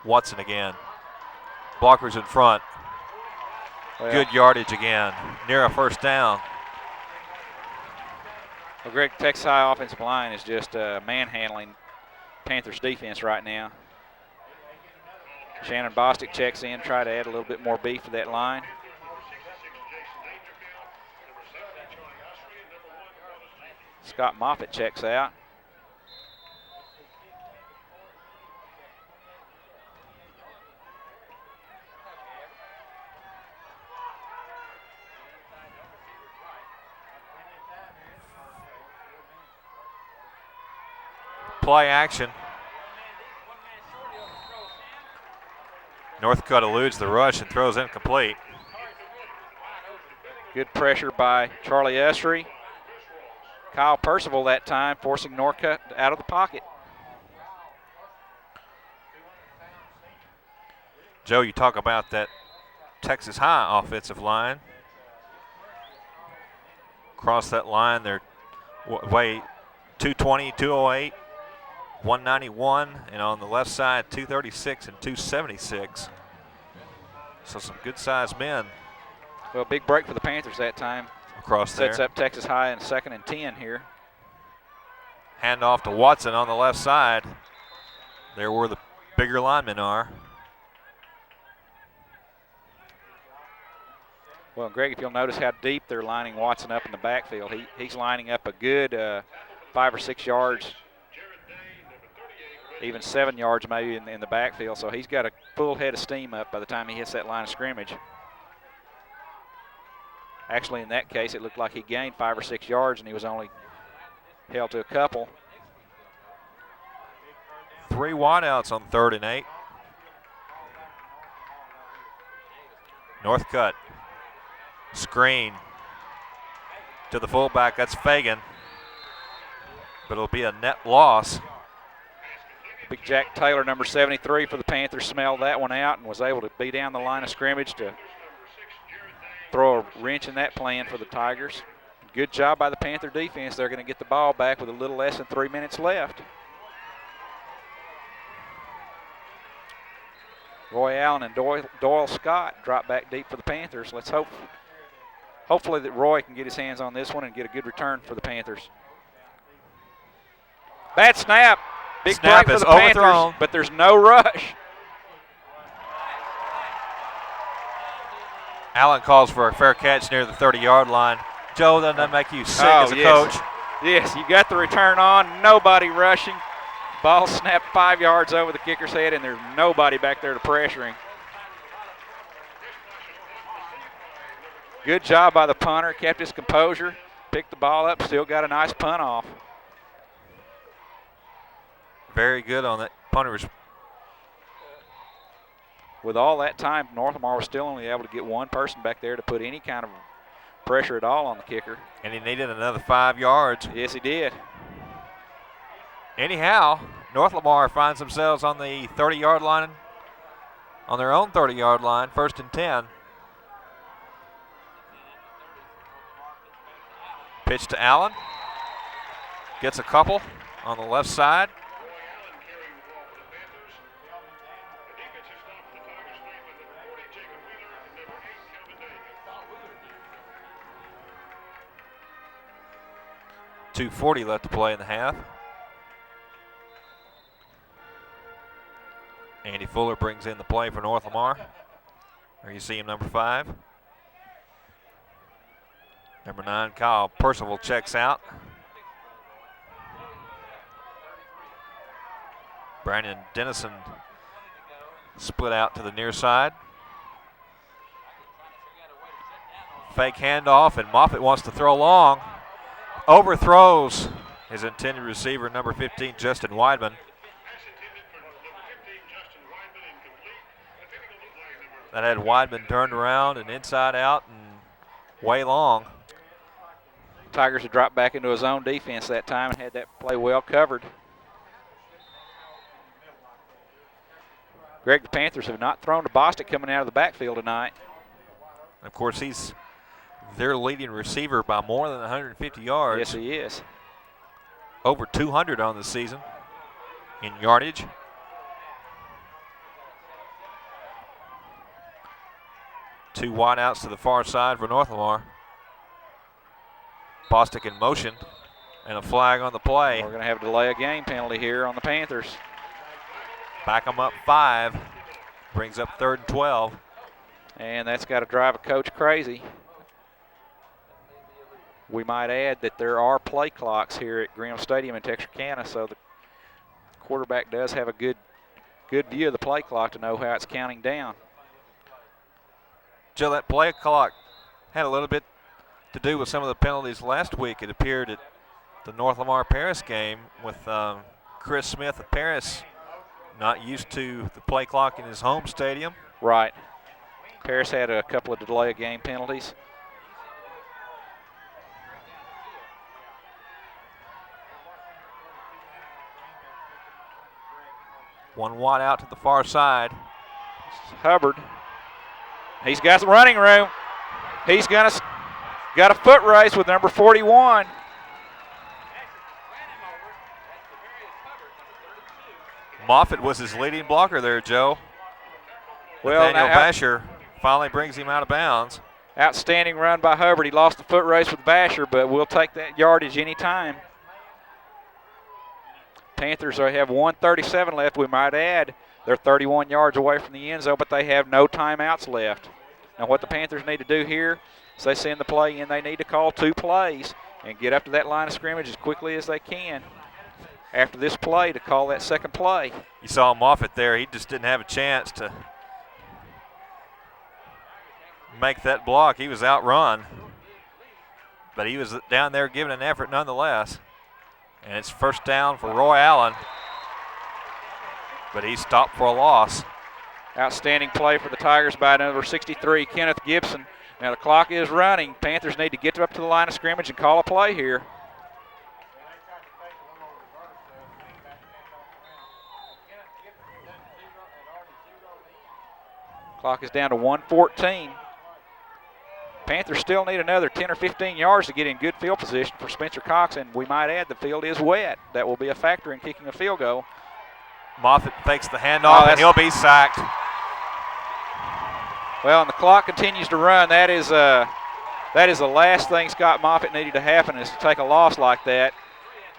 Watson again. Blockers in front. Well, good yardage again. Near a first down. Well, Greg, Texas High offensive line is just manhandling Panthers defense right now. Shannon Bostic checks in, try to add a little bit more beef to that line. Scott Moffitt checks out. Play action. Northcutt eludes the rush and throws incomplete. Good pressure by Charlie Usry. Kyle Percival that time forcing Northcutt out of the pocket. Joe, you talk about that Texas High offensive line. Across that line, they're weigh 220, 208. 191, and on the left side, 236 and 276. So some good-sized men. Well, big break for the Panthers that time. Across there. Sets up Texas High in 2nd and 10 here. Hand off to Watson on the left side. There where the bigger linemen are. Well, Greg, if you'll notice how deep they're lining Watson up in the backfield, he's lining up a good 5 or 6 yards, even 7 yards maybe in the backfield. So he's got a full head of steam up by the time he hits that line of scrimmage. Actually, in that case, it looked like he gained 5 or 6 yards and he was only held to a couple. 3 wideouts on 3rd and 8. Northcutt Screen to the fullback. That's Fagan. But it'll be a net loss. Big Jack Taylor, number 73 for the Panthers, smelled that one out and was able to be down the line of scrimmage to throw a wrench in that plan for the Tigers. Good job by the Panther defense. They're going to get the ball back with a little less than 3 minutes left. Roy Allen and Doyle Scott drop back deep for the Panthers. Let's hopefully that Roy can get his hands on this one and get a good return for the Panthers. Bad snap. Big snap break is for the Panthers, overthrown. but there's no rush. Allen calls for a fair catch near the 30-yard line. Joe, doesn't that make you sick as a coach? Yes, you got the return on, nobody rushing. Ball snapped 5 yards over the kicker's head, and there's nobody back there to pressure him. Good job by the punter, kept his composure, picked the ball up, still got a nice punt off. Very good on that punter's. With all that time, North Lamar was still only able to get one person back there to put any kind of pressure at all on the kicker. And he needed another 5 yards. Yes, he did. Anyhow, North Lamar finds themselves on the 30-yard line, on their own 30-yard line, 1st and 10. Pitch to Allen. Gets a couple on the left side. .240 left to play in the half. Andy Fuller brings in the play for North Lamar. There you see him, number 5. Number 9, Kyle Percival checks out. Brandon Dennison split out to the near side. Fake handoff, and Moffitt wants to throw long. Overthrows his intended receiver, number 15, Justin Weidman. That had Weidman turned around and inside out and way long. Tigers had dropped back into his own defense that time and had that play well covered. Greg, the Panthers have not thrown to Bostic coming out of the backfield tonight. Of course, he's their leading receiver by more than 150 yards. Yes, he is. Over 200 on the season in yardage. Two wideouts to the far side for North Lamar. Bostic in motion and a flag on the play. We're going to have a delay of game penalty here on the Panthers. Back them up 5. Brings up 3rd and 12. And that's got to drive a coach crazy. We might add that there are play clocks here at Graham Stadium in Texarkana, so the quarterback does have a good view of the play clock to know how it's counting down. Joe, that play clock had a little bit to do with some of the penalties last week. It appeared at the North Lamar Paris game with Chris Smith of Paris not used to the play clock in his home stadium. Right. Paris had a couple of delay of game penalties. One wide out to the far side. Hubbard. He's got some running room. He's got a foot race with number 41. Moffitt was his leading blocker there, Joe. Well, Nathaniel Basher finally brings him out of bounds. Outstanding run by Hubbard. He lost the foot race with Basher, but we'll take that yardage anytime. Panthers have 1:37 left. We might add they're 31 yards away from the end zone, but they have no timeouts left. Now what the Panthers need to do here is they send the play in. They need to call 2 plays and get up to that line of scrimmage as quickly as they can after this play to call that second play. You saw Moffitt there. He just didn't have a chance to make that block. He was outrun, but he was down there giving an effort nonetheless. And it's first down for Roy Allen, but he's stopped for a loss. Outstanding play for the Tigers by number 63, Kenneth Gibson. Now the clock is running. Panthers need to get up to the line of scrimmage and call a play here. Clock is down to 1:14. Panthers still need another 10 or 15 yards to get in good field position for Spencer Cox, and we might add the field is wet. That will be a factor in kicking a field goal. Moffitt fakes the handoff, and he'll be sacked. Well, and the clock continues to run. That is the last thing Scott Moffitt needed to happen, is to take a loss like that.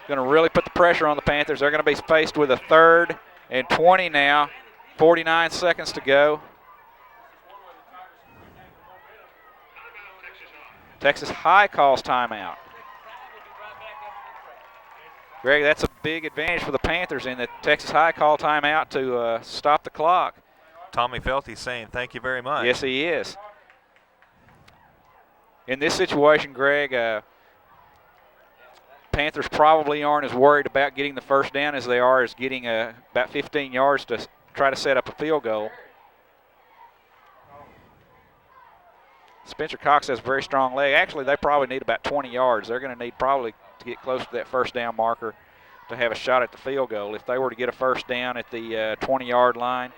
Going to really put the pressure on the Panthers. They're going to be faced with a 3rd and 20 now. 49 seconds to go. Texas High calls timeout. Greg, that's a big advantage for the Panthers in that Texas High called timeout to stop the clock. Tommy Felty saying thank you very much. Yes, he is. In this situation, Greg, Panthers probably aren't as worried about getting the first down as they are as getting about 15 yards to try to set up a field goal. Spencer Cox has a very strong leg. Actually, they probably need about 20 yards. They're going to need probably to get close to that first down marker to have a shot at the field goal. If they were to get a first down at the 20-yard line,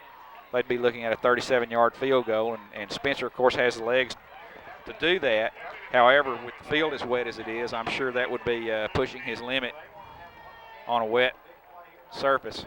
they'd be looking at a 37-yard field goal. And Spencer, of course, has the legs to do that. However, with the field as wet as it is, I'm sure that would be pushing his limit on a wet surface.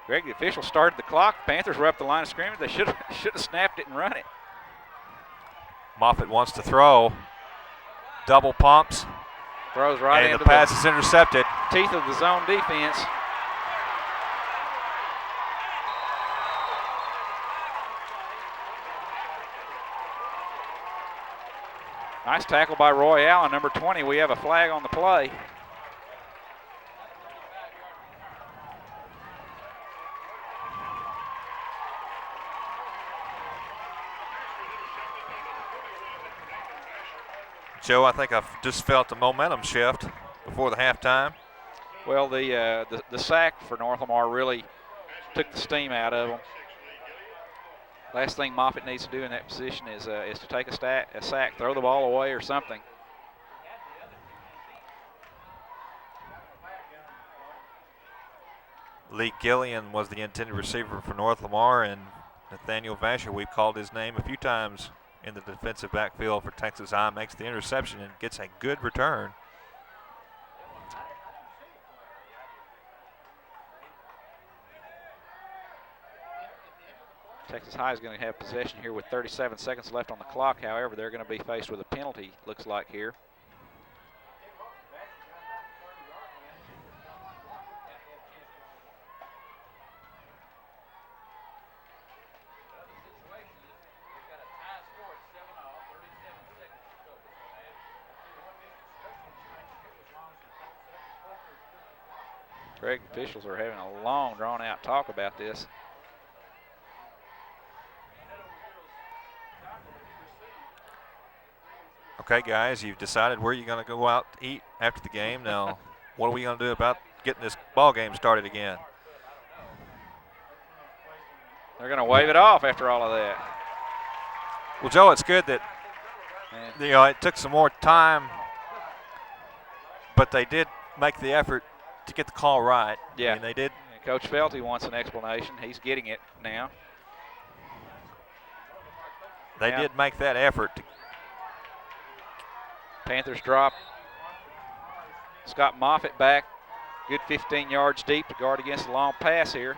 Greg, the official started the clock. Panthers were up the line of scrimmage. They should have snapped it and run it. Moffitt wants to throw. Double pumps. Throws right into the pass is intercepted. Teeth of the zone defense. Nice tackle by Roy Allen, number 20. We have a flag on the play. Joe, I think I've just felt the momentum shift before the halftime. Well, the sack for North Lamar really took the steam out of them. Last thing Moffitt needs to do in that position is to take a sack, throw the ball away or something. Lee Gillian was the intended receiver for North Lamar, and Nathaniel Vasher, we've called his name a few times in the defensive backfield for Texas High, makes the interception and gets a good return. Texas High is going to have possession here with 37 seconds left on the clock. However, they're going to be faced with a penalty, looks like here. Greg, officials are having a long, drawn-out talk about this. Okay, guys, you've decided where you're going to go out to eat after the game. Now, what are we going to do about getting this ball game started again? They're going to wave it off after all of that. Well, Joe, it's good that it took some more time, but they did make the effort to get the call right. Yeah, I mean, they did. Coach Felty wants an explanation. He's getting it now. They did make that effort. Panthers drop Scott Moffitt back. Good 15 yards deep to guard against the long pass here.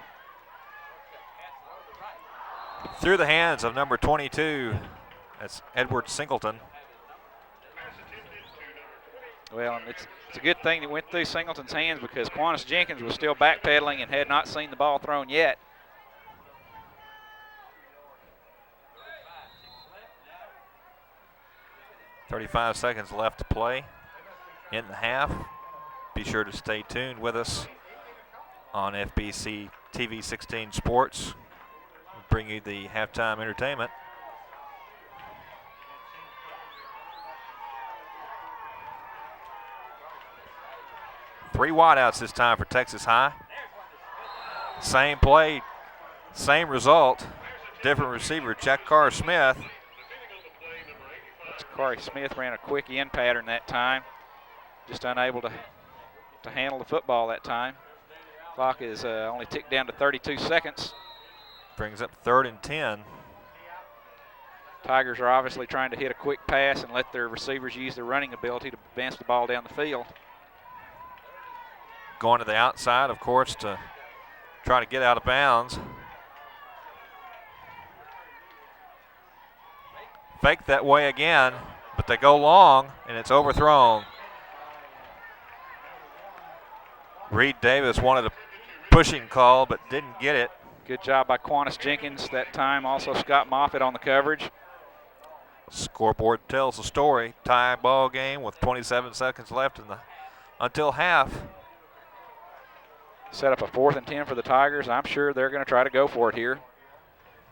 Through the hands of number 22. That's Edward Singleton. Well, it's a good thing that went through Singleton's hands because Quantas Jenkins was still backpedaling and had not seen the ball thrown yet. .35 seconds left to play in the half. Be sure to stay tuned with us on FBC TV 16 Sports. We'll bring you the halftime entertainment. Three wideouts this time for Texas High. Same play, same result, different receiver, Jakari Smith. Jakari Smith ran a quick end pattern that time. Just unable to handle the football that time. Clock is only ticked down to 32 seconds. Brings up 3rd and 10. Tigers are obviously trying to hit a quick pass and let their receivers use their running ability to advance the ball down the field. Going to the outside, of course, to try to get out of bounds. Fake that way again, but they go long, and it's overthrown. Reed Davis wanted a pushing call, but didn't get it. Good job by Quantus Jenkins that time. Also Scott Moffitt on the coverage. Scoreboard tells the story. Tie ball game with 27 seconds left until half. Set up a 4th and 10 for the Tigers. I'm sure they're going to try to go for it here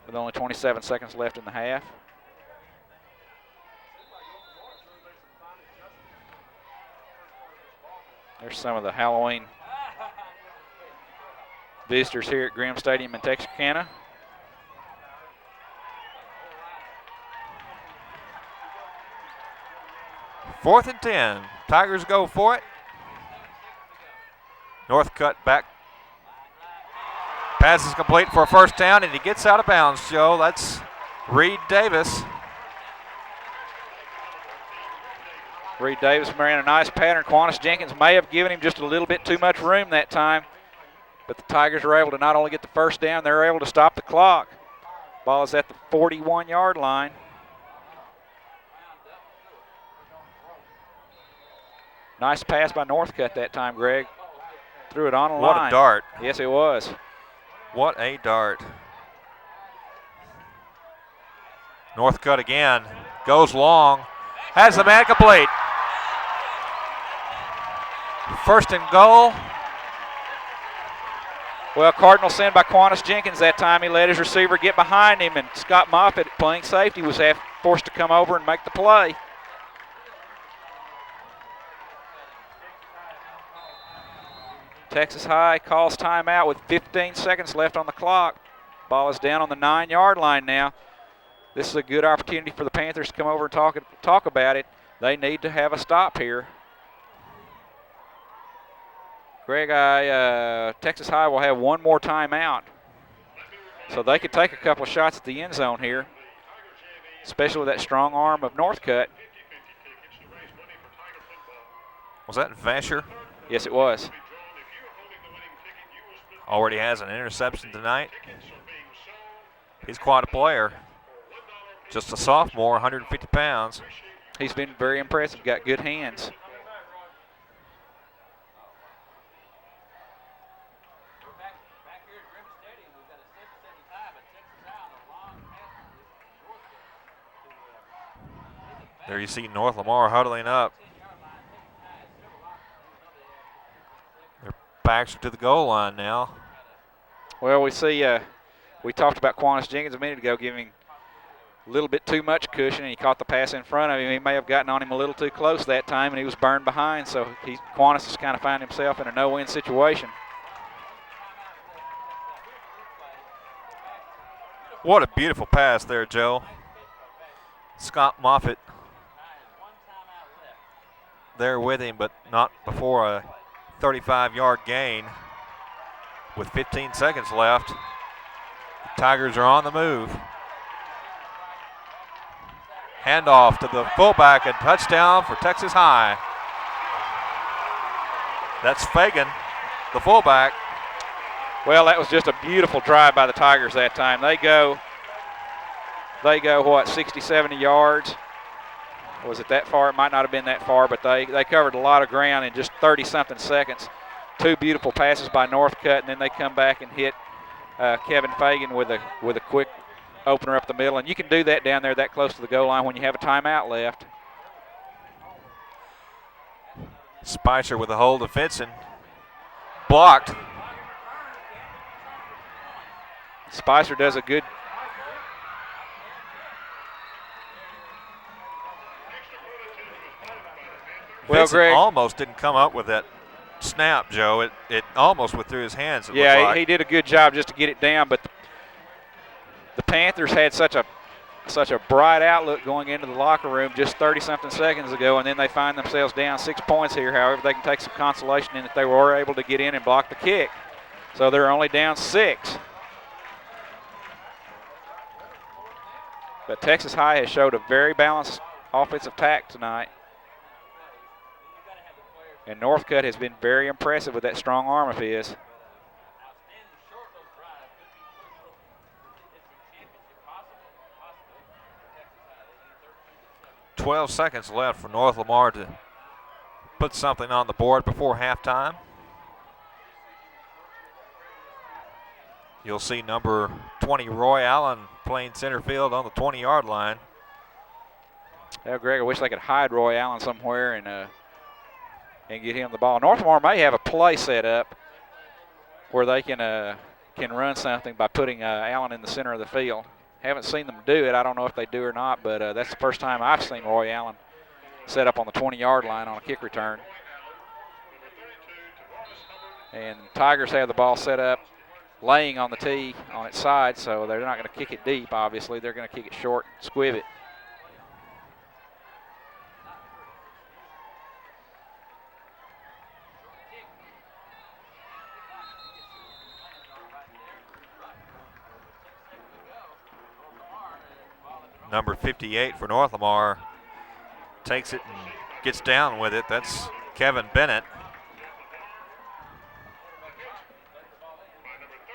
with only 27 seconds left in the half. There's some of the Halloween visitors here at Graham Stadium in Texarkana. Fourth and 10. Tigers go for it. Northcutt back. Pass is complete for a first down, and he gets out of bounds, Joe. That's Reed Davis. Reed Davis ran a nice pattern. Quantus Jenkins may have given him just a little bit too much room that time, but the Tigers were able to not only get the first down, they were able to stop the clock. Ball is at the 41-yard line. Nice pass by Northcutt that time, Greg. Threw it on the line. What a dart. Yes, it was. What a dart. Northcutt again. Goes long. Has the man complete. First and goal. Well, Cardinal sent by Quantus Jenkins that time. He let his receiver get behind him, and Scott Moffitt, playing safety, was forced to come over and make the play. Texas High calls timeout with 15 seconds left on the clock. Ball is down on the 9-yard line now. This is a good opportunity for the Panthers to come over and talk about it. They need to have a stop here. Greg, Texas High will have one more timeout. So they could take a couple of shots at the end zone here, especially with that strong arm of Northcutt. Was that Vasher? Yes, it was. Already has an interception tonight. He's quite a player. Just a sophomore, 150 pounds. He's been very impressive, got good hands. There you see North Lamar huddling up. Their backs are to the goal line now. Well, we see, we talked about Quantus Jenkins a minute ago giving a little bit too much cushion, and he caught the pass in front of him. He may have gotten on him a little too close that time, and he was burned behind, so Quantus has kind of found himself in a no-win situation. What a beautiful pass there, Joe. Scott Moffitt there with him, but not before a 35-yard gain with 15 seconds left. The Tigers are on the move. Handoff to the fullback and touchdown for Texas High. That's Fagan, the fullback. Well, that was just a beautiful drive by the Tigers that time. They go what, 60, 70 yards? Was it that far? It might not have been that far, but they covered a lot of ground in just 30-something seconds. Two beautiful passes by Northcutt, and then they come back and hit Kevin Fagan with a quick opener up the middle. And you can do that down there that close to the goal line when you have a timeout left. Spicer with a hold of Fenson. Blocked. Spicer does a good. Well, Vincent Greg almost didn't come up with that snap, Joe. It almost went through his hands. Yeah, he did a good job just to get it down, but the Panthers had such a bright outlook going into the locker room just 30-something seconds ago, and then they find themselves down 6 points here. However, they can take some consolation in that they were able to get in and block the kick. So they're only down 6. But Texas High has showed a very balanced offensive attack tonight. And Northcutt has been very impressive with that strong arm of his. $12 seconds left for North Lamar to put something on the board before halftime. You'll see number 20, Roy Allen, playing center field on the 20-yard line. Well, Greg, I wish they could hide Roy Allen somewhere and get him the ball. North Lamar may have a play set up where they can run something by putting Allen in the center of the field. Haven't seen them do it. I don't know if they do or not, but that's the first time I've seen Roy Allen set up on the 20-yard line on a kick return. And Tigers have the ball set up, laying on the tee on its side, so they're not going to kick it deep, obviously. They're going to kick it short and squib it. Number 58 for North Lamar takes it and gets down with it. That's Kevin Bennett.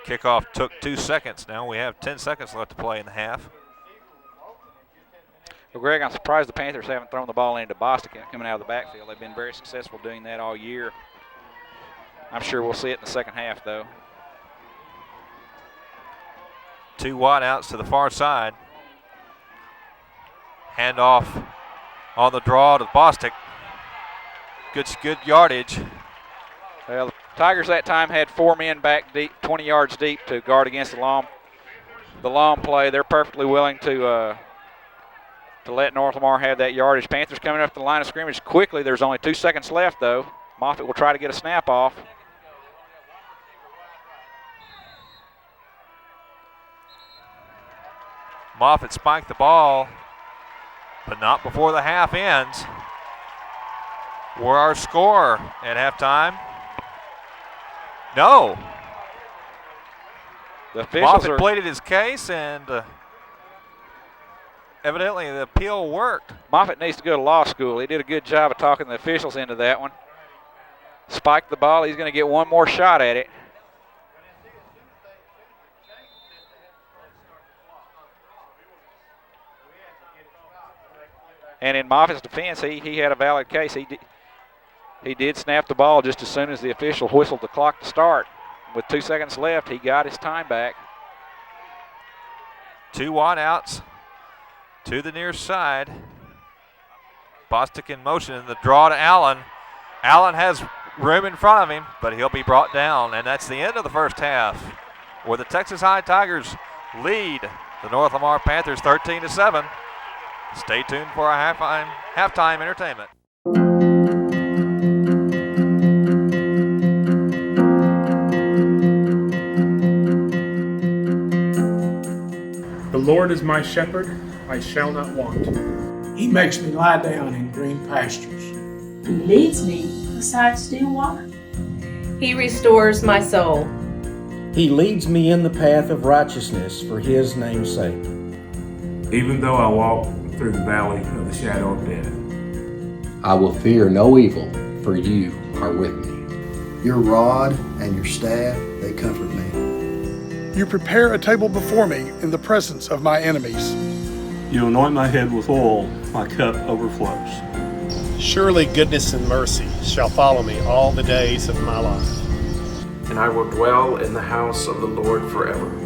Kickoff took 2 seconds. Now we have 10 seconds left to play in the half. Well, Greg, I'm surprised the Panthers haven't thrown the ball into Bostic coming out of the backfield. They've been very successful doing that all year. I'm sure we'll see it in the second half, though. 2 wide outs to the far side. Handoff on the draw to Bostic. Good yardage. Well, the Tigers that time had 4 men back deep, 20 yards deep to guard against the long play. They're perfectly willing to let North Lamar have that yardage. Panthers coming up the line of scrimmage quickly. There's only 2 seconds left, though. Moffitt will try to get a snap off. Moffitt spiked the ball, but not before the half ends. We're our score at halftime. No. The officials Moffitt pleaded his case, and evidently the appeal worked. Moffitt needs to go to law school. He did a good job of talking the officials into that one. Spiked the ball. He's going to get one more shot at it. And in Moffitt's defense, he had a valid case. He did snap the ball just as soon as the official whistled the clock to start. With 2 seconds left, he got his time back. 2 wide outs to the near side. Bostic in motion, and the draw to Allen. Allen has room in front of him, but he'll be brought down, and that's the end of the first half, where the Texas High Tigers lead the North Lamar Panthers 13-7. Stay tuned for our halftime entertainment. The Lord is my shepherd, I shall not want. He makes me lie down in green pastures. He leads me beside still water. He restores my soul. He leads me in the path of righteousness for his name's sake. Even though I walk through the valley of the shadow of death, I will fear no evil, for you are with me. Your rod and your staff, they comfort me. You prepare a table before me in the presence of my enemies. You anoint my head with oil, my cup overflows. Surely goodness and mercy shall follow me all the days of my life. And I will dwell in the house of the Lord forever.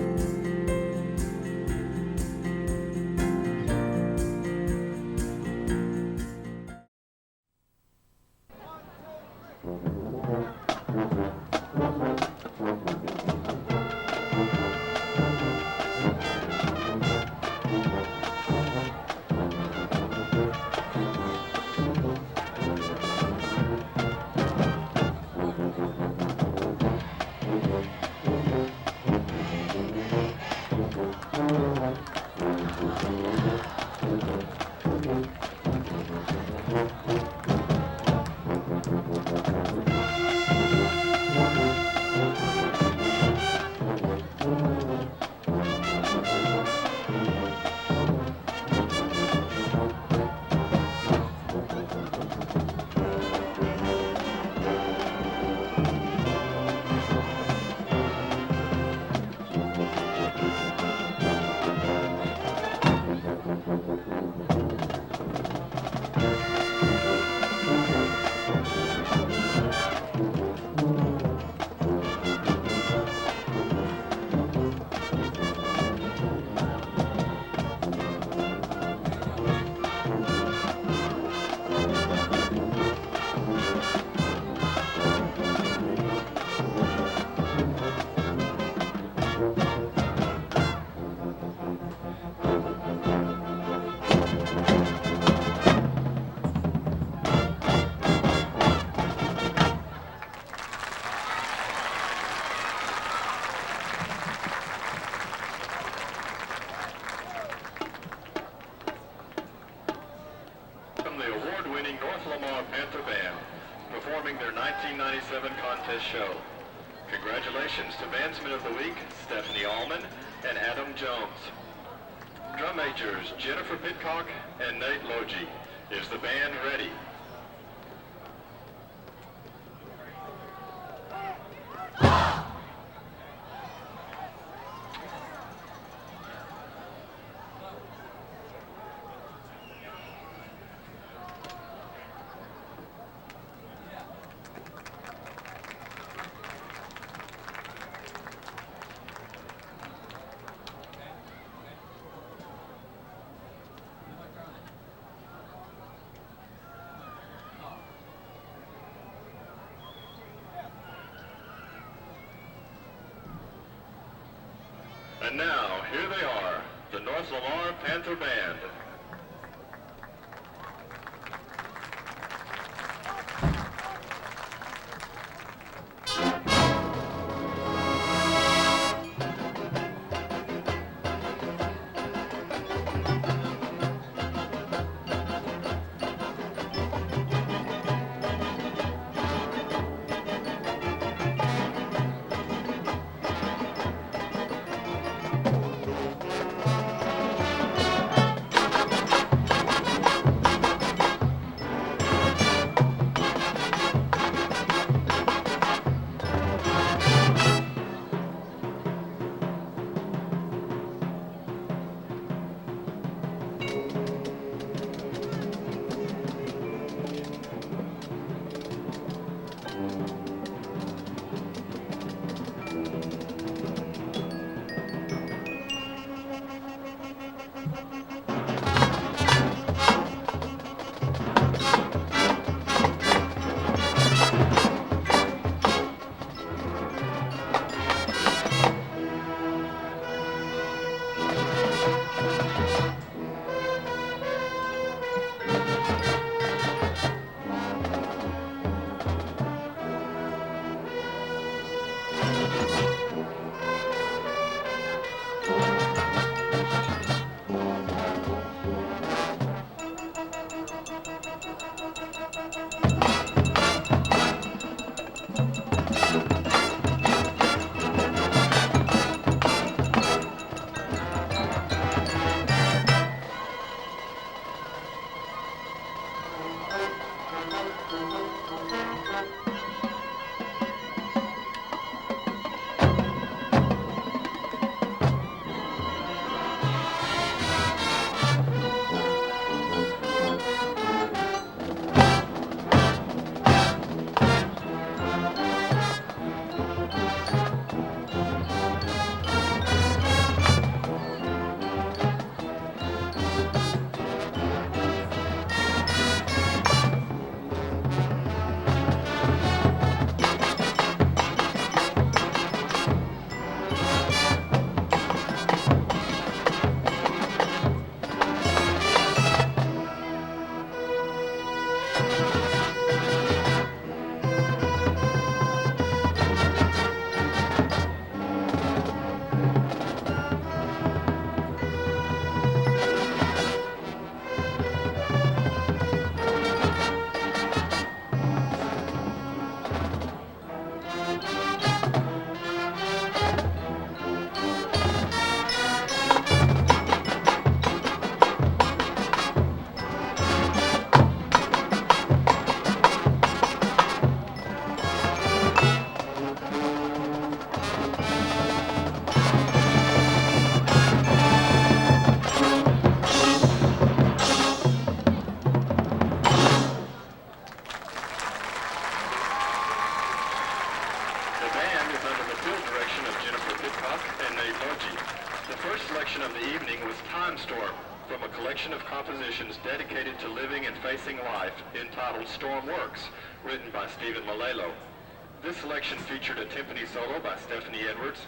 representing North Lamar Panther Band, performing their 1997 contest show. Congratulations to Bandsmen of the Week, Stephanie Allman and Adam Jones. Drum majors, Jennifer Pitcock and Nate Logie. Is the band ready? And now, here they are, the North Lamar Panther Band. Dedicated to living and facing life, entitled Storm Works, written by Stephen Malelo. This selection featured a timpani solo by Stephanie Edwards.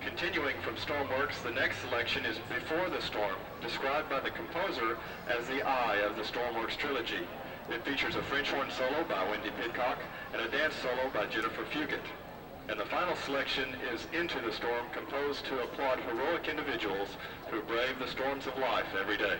Continuing from Storm Works, the next selection is Before the Storm, described by the composer as the eye of the Storm Works trilogy. It features a French horn solo by Wendy Pitcock and a dance solo by Jennifer Fugit. And the final selection is Into the Storm, composed to applaud heroic individuals who brave the storms of life every day.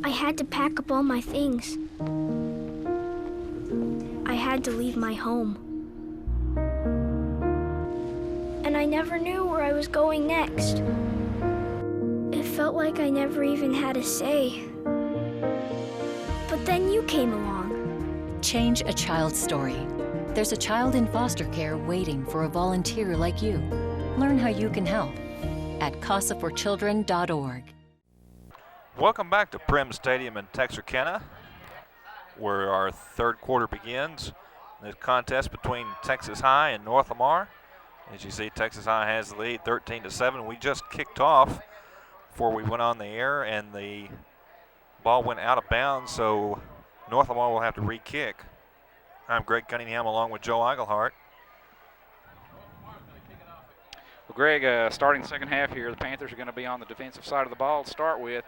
I had to pack up all my things. I had to leave my home. And I never knew where I was going next. It felt like I never even had a say. But then you came along. Change a child's story. There's a child in foster care waiting for a volunteer like you. Learn how you can help at casaforchildren.org. Welcome back to Primm Stadium in Texarkana, where our third quarter begins. The contest between Texas High and North Lamar. As you see, Texas High has the lead 13-7. We just kicked off before we went on the air, and the ball went out of bounds, so North Lamar will have to re-kick. I'm Greg Cunningham along with Joe Eigelhart. Well, Greg, starting the second half here, the Panthers are going to be on the defensive side of the ball to start with.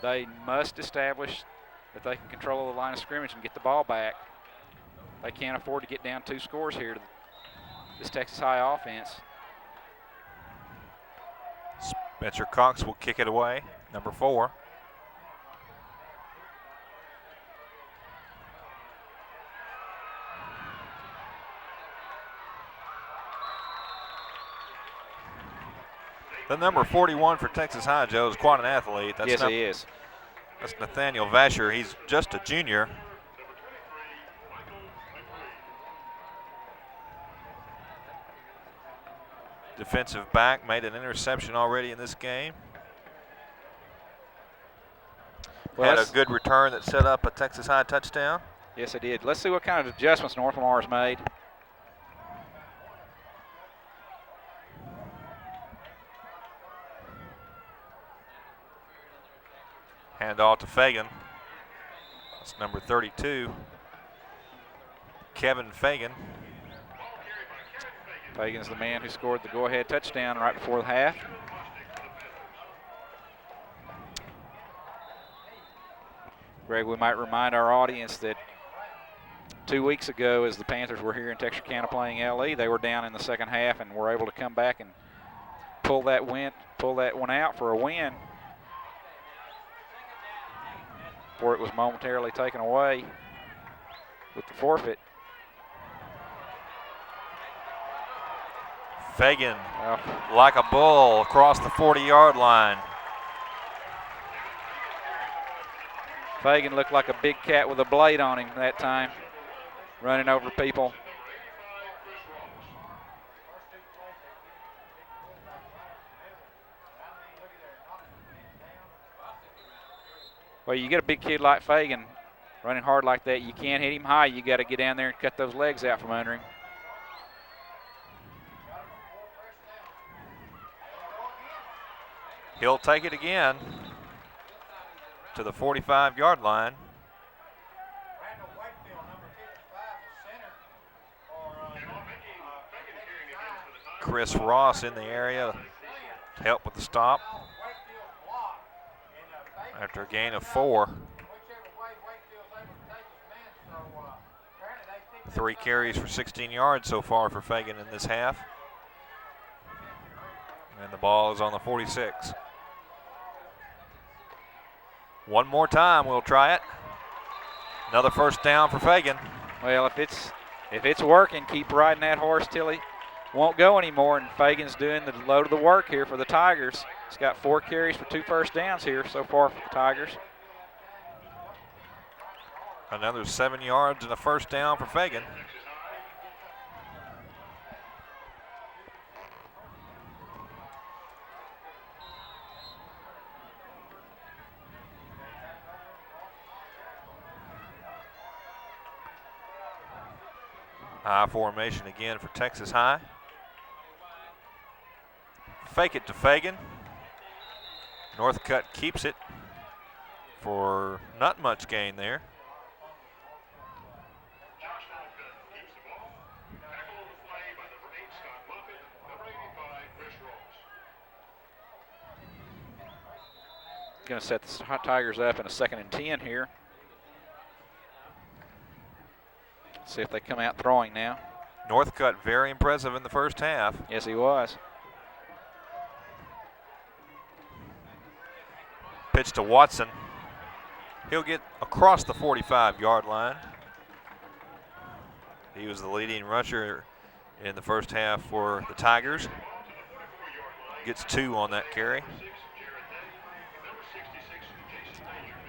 They must establish that they can control the line of scrimmage and get the ball back. They can't afford to get down 2 scores here to this Texas High offense. Spencer Cox will kick it away, number 4. The number 41 for Texas High, Joe, is quite an athlete. That's yes, he is. That's Nathaniel Vasher. He's just a junior. Defensive back, made an interception already in this game. Well, had a good return that set up a Texas High touchdown. Yes, it did. Let's see what kind of adjustments North Lamar has made. Handoff to Fagan. That's number 32, Kevin Fagan. Fagan's the man who scored the go-ahead touchdown right before the half. Greg, we might remind our audience that 2 weeks ago, as the Panthers were here in Texarkana playing LE, they were down in the second half and were able to come back and pull that one out for a win before it was momentarily taken away with the forfeit. Fagan, like a bull, across the 40-yard line. Fagan looked like a big cat with a blade on him that time, running over people. Well, you get a big kid like Fagan running hard like that, you can't hit him high. You got to get down there and cut those legs out from under him. He'll take it again to the 45-yard line. Chris Ross in the area to help with the stop after a gain of 4. 3 carries for 16 yards so far for Fagan in this half. And the ball is on the 46. One more time, we'll try it. Another first down for Fagan. Well, if it's working, keep riding that horse till he won't go anymore. And Fagan's doing the load of the work here for the Tigers. He's got 4 carries for 2 first downs here so far for the Tigers. Another 7 yards and a first down for Fagan. High formation again for Texas High. Fake it to Fagan. Northcutt keeps it for not much gain there. Going to set the Tigers up in a 2nd and 10 here. See if they come out throwing now. Northcutt very impressive in the first half. Yes, he was. Pitch to Watson. He'll get across the 45-yard line. He was the leading rusher in the first half for the Tigers. Gets 2 on that carry.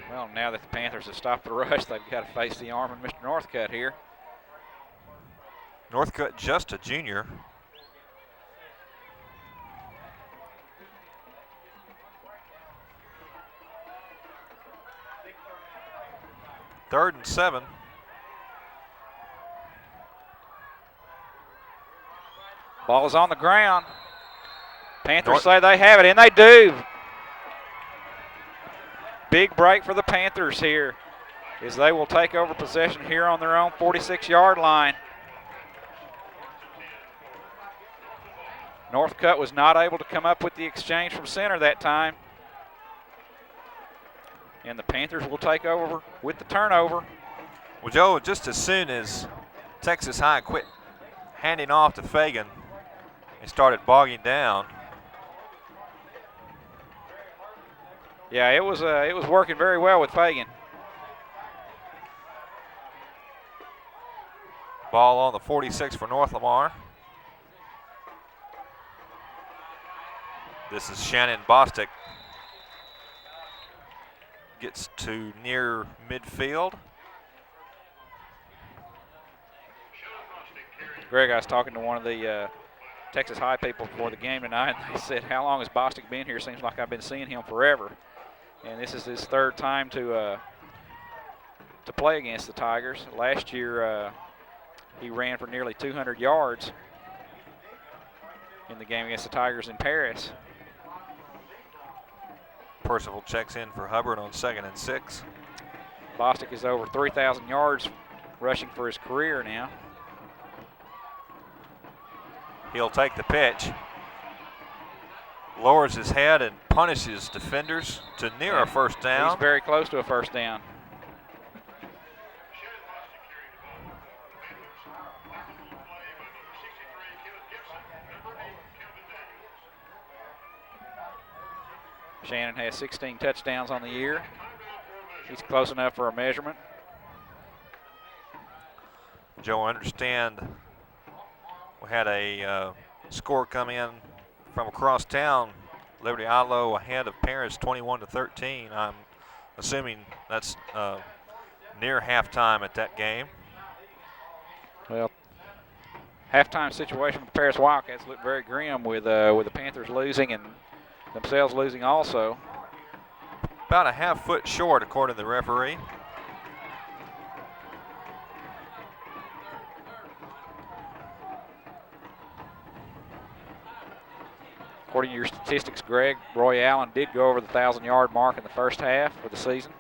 Well, now that the Panthers have stopped the rush, they've got to face the arm of Mr. Northcutt here. Northcutt just a junior. Third and 7. Ball is on the ground. Panthers say they have it, and they do. Big break for the Panthers here as they will take over possession here on their own 46-yard line. Northcutt was not able to come up with the exchange from center that time. And the Panthers will take over with the turnover. Well, Joe, just as soon as Texas High quit handing off to Fagan, they started bogging down. Yeah, it was working very well with Fagan. Ball on the 46 for North Lamar. This is Shannon Bostic. Gets to near midfield. Greg, I was talking to one of the Texas High people before the game tonight, and they said, how long has Bostic been here? Seems like I've been seeing him forever. And this is his 3rd time to play against the Tigers. Last year, he ran for nearly 200 yards in the game against the Tigers in Paris. Percival checks in for Hubbard on 2nd and 6. Bostic is over 3,000 yards rushing for his career now. He'll take the pitch. Lowers his head and punishes defenders to near a first down. He's very close to a first down. Shannon has 16 touchdowns on the year. He's close enough for a measurement. Joe, I understand we had a score come in from across town. Liberty Ilo ahead of Paris 21-13. I'm assuming that's near halftime at that game. Well, halftime situation with the Paris Wildcats looked very grim with the Panthers losing and themselves losing also. About a half foot short, according to the referee. According to your statistics, Greg, Roy Allen did go over the 1,000-yard mark in the first half for the season.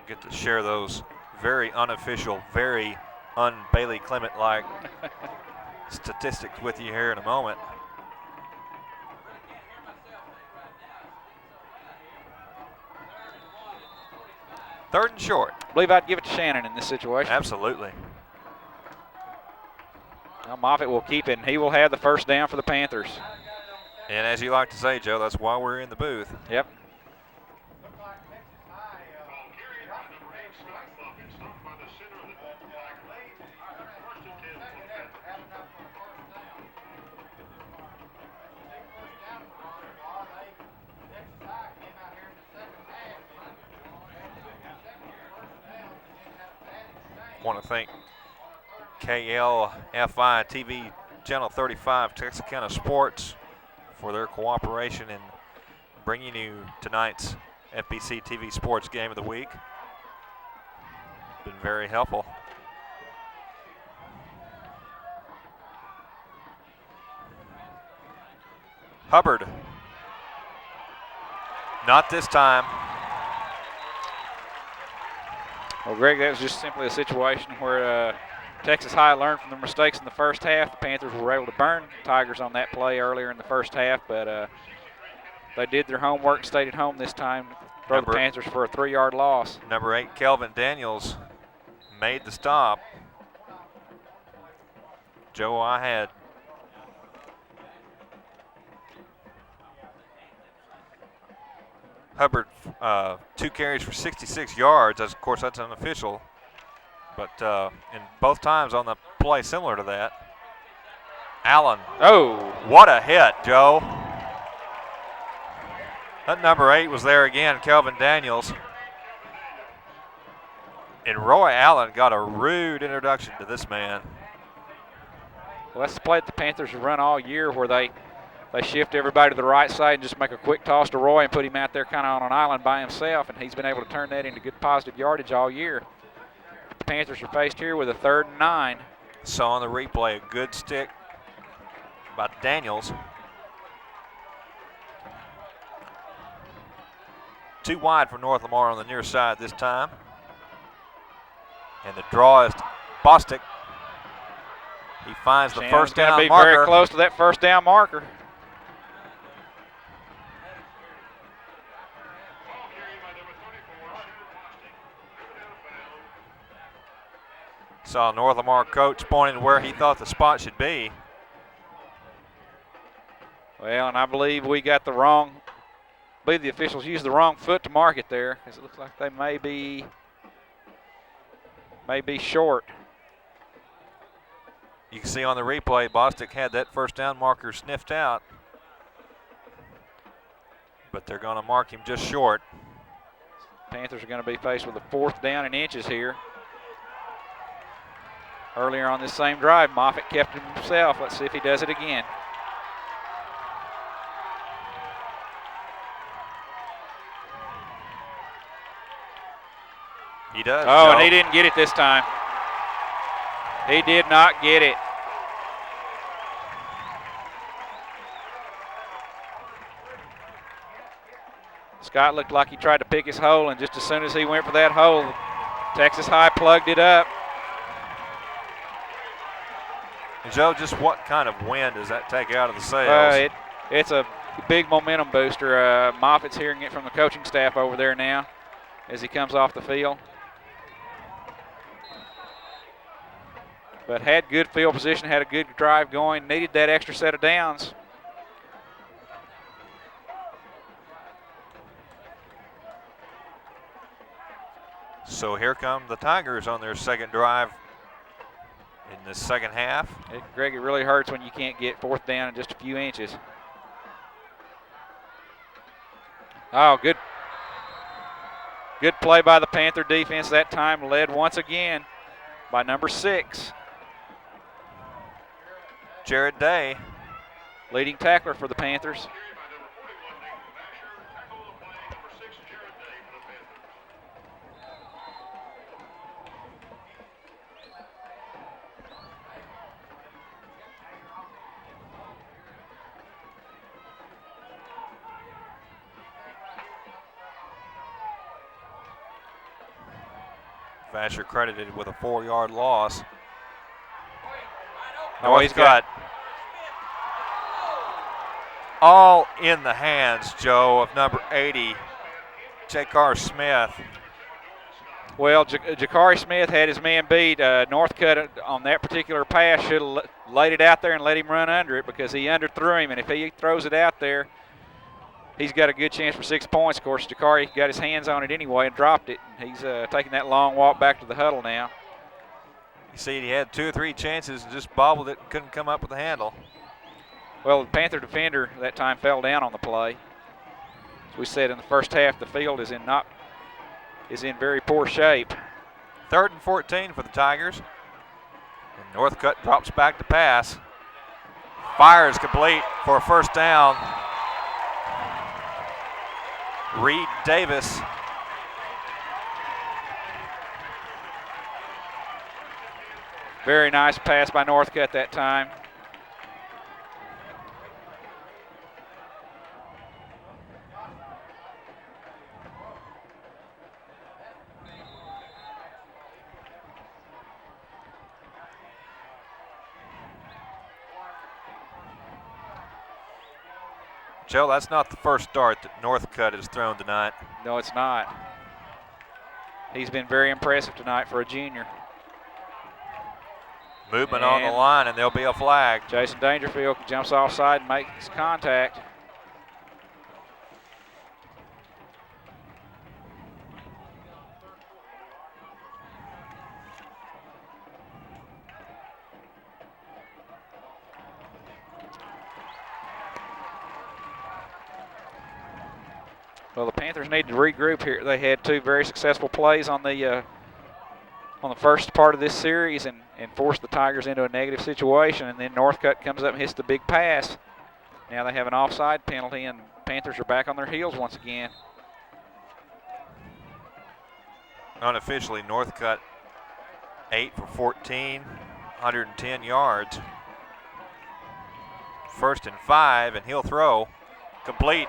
Get to share those very unofficial, very un-Bailey Clement-like statistics with you here in a moment. Third and short. I believe I'd give it to Shannon in this situation. Absolutely. Now Moffitt will keep it, and he will have the first down for the Panthers. And as you like to say, Joe, that's why we're in the booth. Yep. Want to thank KLFI TV Channel 35 Texarkana Sports for their cooperation in bringing you tonight's FBC TV Sports Game of the Week. Been very helpful. Hubbard. Not this time. Well, Greg, that was just simply a situation where Texas High learned from their mistakes in the first half. The Panthers were able to burn Tigers on that play earlier in the first half, but they did their homework and stayed at home this time. Throw the Panthers for a 3-yard loss. Number 8, Kelvin Daniels, made the stop. Joe, I had Hubbard 2 carries for 66 yards. Of course, that's unofficial. But in both times on the play similar to that. Allen. Oh. What a hit, Joe. That number 8 was there again, Kelvin Daniels. And Roy Allen got a rude introduction to this man. Well, that's the play that the Panthers have run all year where they shift everybody to the right side and just make a quick toss to Roy and put him out there kind of on an island by himself, and he's been able to turn that into good positive yardage all year. The Panthers are faced here with a 3rd and 9. Saw on the replay a good stick by Daniels. 2 wide for North Lamar on the near side this time. And the draw is Bostic. He finds the first down marker. Shannon's going to be very close to that first down marker. Saw North Lamar coach pointing where he thought the spot should be. Well, and I believe we got the wrong, I believe the officials used the wrong foot to mark it there, because it looks like they may be short. You can see on the replay, Bostic had that first down marker sniffed out. But they're going to mark him just short. Panthers are going to be faced with a 4th down and inches here. Earlier on this same drive, Moffitt kept it himself. Let's see if he does it again. He does. Oh, Joe. And he didn't get it this time. He did not get it. Scott looked like he tried to pick his hole, and just as soon as he went for that hole, Texas High plugged it up. And Joe, just what kind of wind does that take out of the sails? It's a big momentum booster. Moffitt's hearing it from the coaching staff over there now as he comes off the field. but had good field position, had a good drive going, needed that extra set of downs. So here come the Tigers on their second drive in the second half. Greg, it really hurts when you can't get fourth down in just a few inches. Oh, good play by the Panther defense that time, led once again by number 6. Jared Day, leading tackler for the Panthers. Vasher credited with a 4-yard loss. Oh, he's got all in the hands, Joe, of number 80, Jakar Smith. Well, Jakari Smith had his man beat. Northcutt on that particular pass should have laid it out there and let him run under it because he underthrew him. And if he throws it out there, he's got a good chance for 6 points. Of course, Jakari got his hands on it anyway and dropped it. He's taking that long walk back to the huddle now. You see, he had 2 or 3 chances and just bobbled it and couldn't come up with the handle. Well, the Panther defender that time fell down on the play. As we said in the first half, the field is in very poor shape. 3rd and 14 for the Tigers. And Northcutt drops back to pass. Fires complete for a first down. Reed Davis. Very nice pass by Northcutt that time. Joe, that's not the first dart that Northcutt has thrown tonight. No, it's not. He's been very impressive tonight for a junior. Movement on the line, and there'll be a flag. Jason Dangerfield jumps offside and makes contact. Well, the Panthers need to regroup here. They had 2 very successful plays on the first part of this series and forced the Tigers into a negative situation, and then Northcutt comes up and hits the big pass. Now they have an offside penalty, and Panthers are back on their heels once again. Unofficially, Northcutt 8 for 14, 110 yards. 1st and 5, and he'll throw. Complete.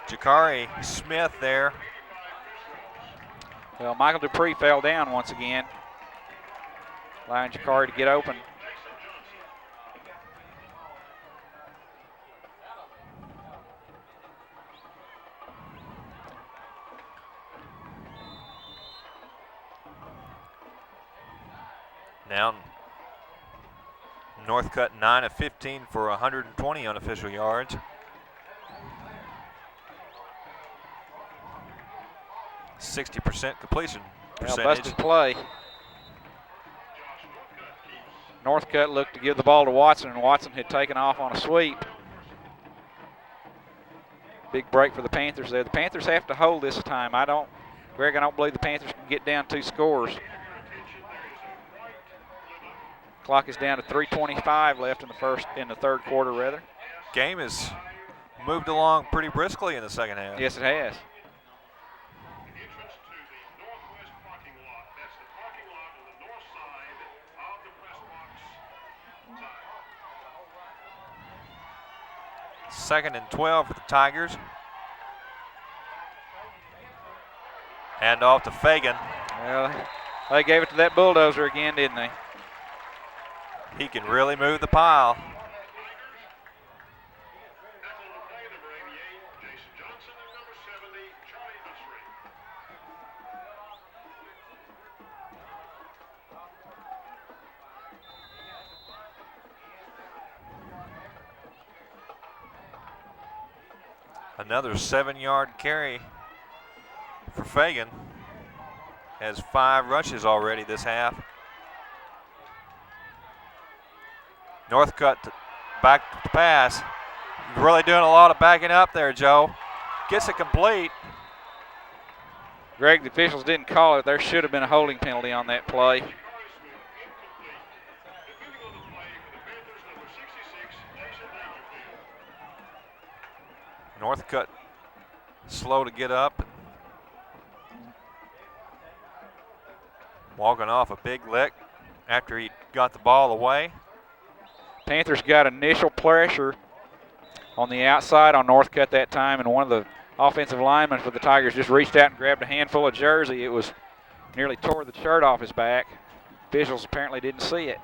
Jakari Smith there. Well, Michael Dupree fell down once again, allowing Jakari to get open. Now, Northcutt 9 of 15 for 120 unofficial yards. .60% completion percentage. Well, busted play. Northcutt looked to give the ball to Watson, and Watson had taken off on a sweep. Big break for the Panthers there. The Panthers have to hold this time. Greg, I don't believe the Panthers can get down 2 scores. Clock is down to 3:25 left in the third quarter rather. Game has moved along pretty briskly in the second half. Yes, it has. Second and 12 for the Tigers. Hand off to Fagan. Well, they gave it to that bulldozer again, didn't they? He can really move the pile. Another 7-yard carry for Fagan. Has 5 rushes already this half. Northcutt back to pass. Really doing a lot of backing up there, Joe. Gets it complete. Greg, the officials didn't call it. There should have been a holding penalty on that play. Northcutt slow to get up. Walking off a big lick after he got the ball away. Panthers got initial pressure on the outside on Northcutt that time, and one of the offensive linemen for the Tigers just reached out and grabbed a handful of jersey. It was nearly tore the shirt off his back. Officials apparently didn't see it.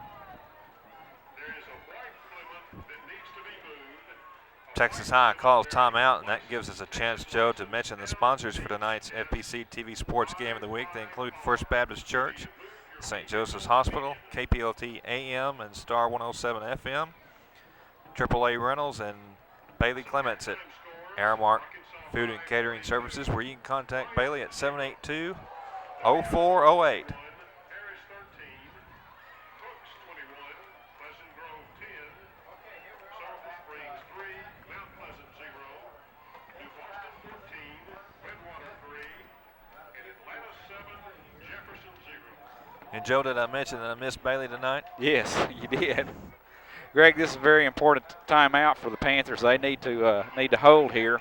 Texas High calls timeout, and that gives us a chance, Joe, to mention the sponsors for tonight's FPC TV Sports Game of the Week. They include First Baptist Church, St. Joseph's Hospital, KPLT AM and Star 107 FM, AAA Rentals, and Bailey Clements at Aramark Food and Catering Services, where you can contact Bailey at 782-0408. And Joe, did I mention that I missed Bailey tonight? Yes, you did. Greg, this is a very important timeout for the Panthers. They need to hold here.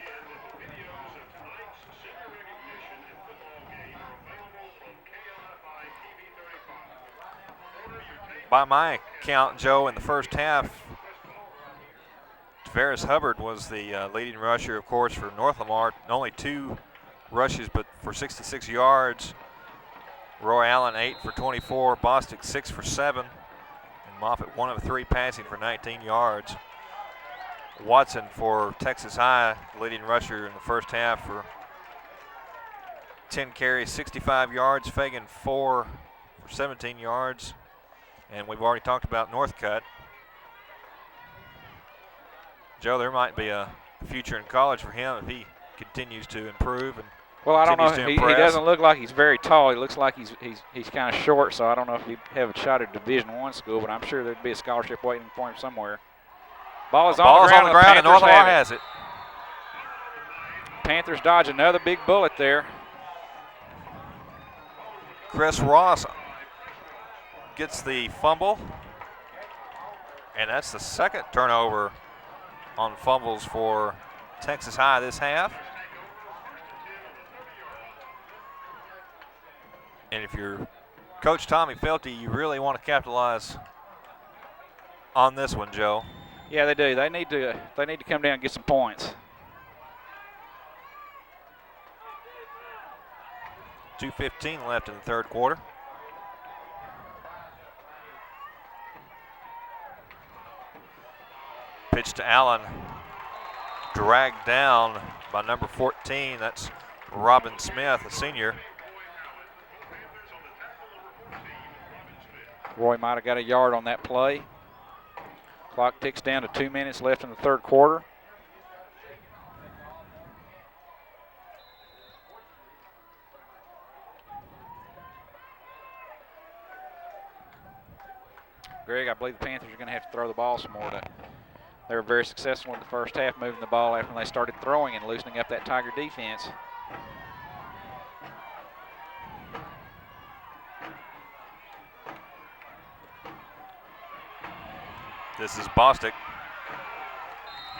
By my count, Joe, in the first half, Tavares Hubbard was the leading rusher, of course, for North Lamar. Only 2 rushes, but for 66 yards. Roy Allen 8 for 24, Bostic 6 for 7, and Moffitt 1 of 3 passing for 19 yards. Watson for Texas High, leading rusher in the first half for 10 carries, 65 yards. Fagan 4 for 17 yards, and we've already talked about Northcutt. Joe, there might be a future in college for him if he continues to improve. And well, I don't know. He doesn't look like he's very tall. He looks like he's kind of short, so I don't know if he'd have a shot at Division I school, but I'm sure there'd be a scholarship waiting for him somewhere. Ball is on the ground, and North Lamar has it. Panthers dodge another big bullet there. Chris Ross gets the fumble, and that's the second turnover on fumbles for Texas High this half. And if you're Coach Tommy Felty, you really want to capitalize on this one, Joe. Yeah, they do. They need to come down and get some points. 2:15 left in the third quarter. Pitch to Allen, dragged down by number 14. That's Robin Smith, a senior. Roy might have got a yard on that play. Clock ticks down to 2 minutes left in the third quarter. Greg, I believe the Panthers are going to have to throw the ball some more. They were very successful in the first half moving the ball after they started throwing and loosening up that Tiger defense. This is Bostic.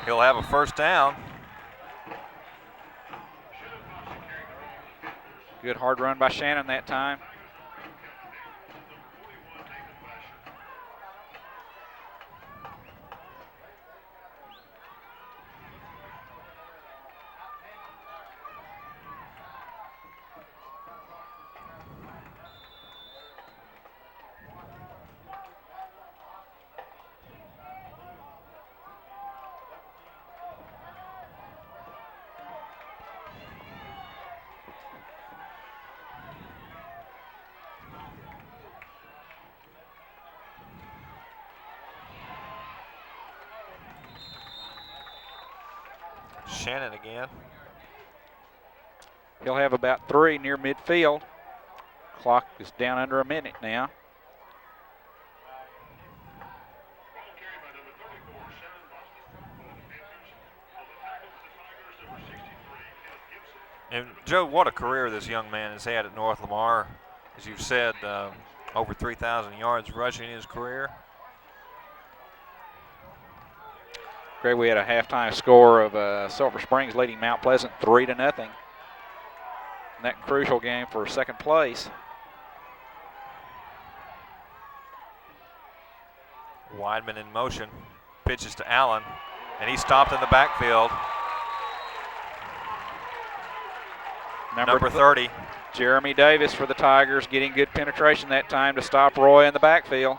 He'll have a first down. Good hard run by Shannon that time. Shannon again. He'll have about 3 near midfield. Clock is down under a minute now. And Joe, what a career this young man has had at North Lamar. As you've said, over 3,000 yards rushing in his career. Greg, we had a halftime score of Silver Springs leading Mount Pleasant 3-0. In that crucial game for second place. Weidman in motion, pitches to Allen, and he's stopped in the backfield. Number 30. Jeremy Davis for the Tigers, getting good penetration that time to stop Roy in the backfield.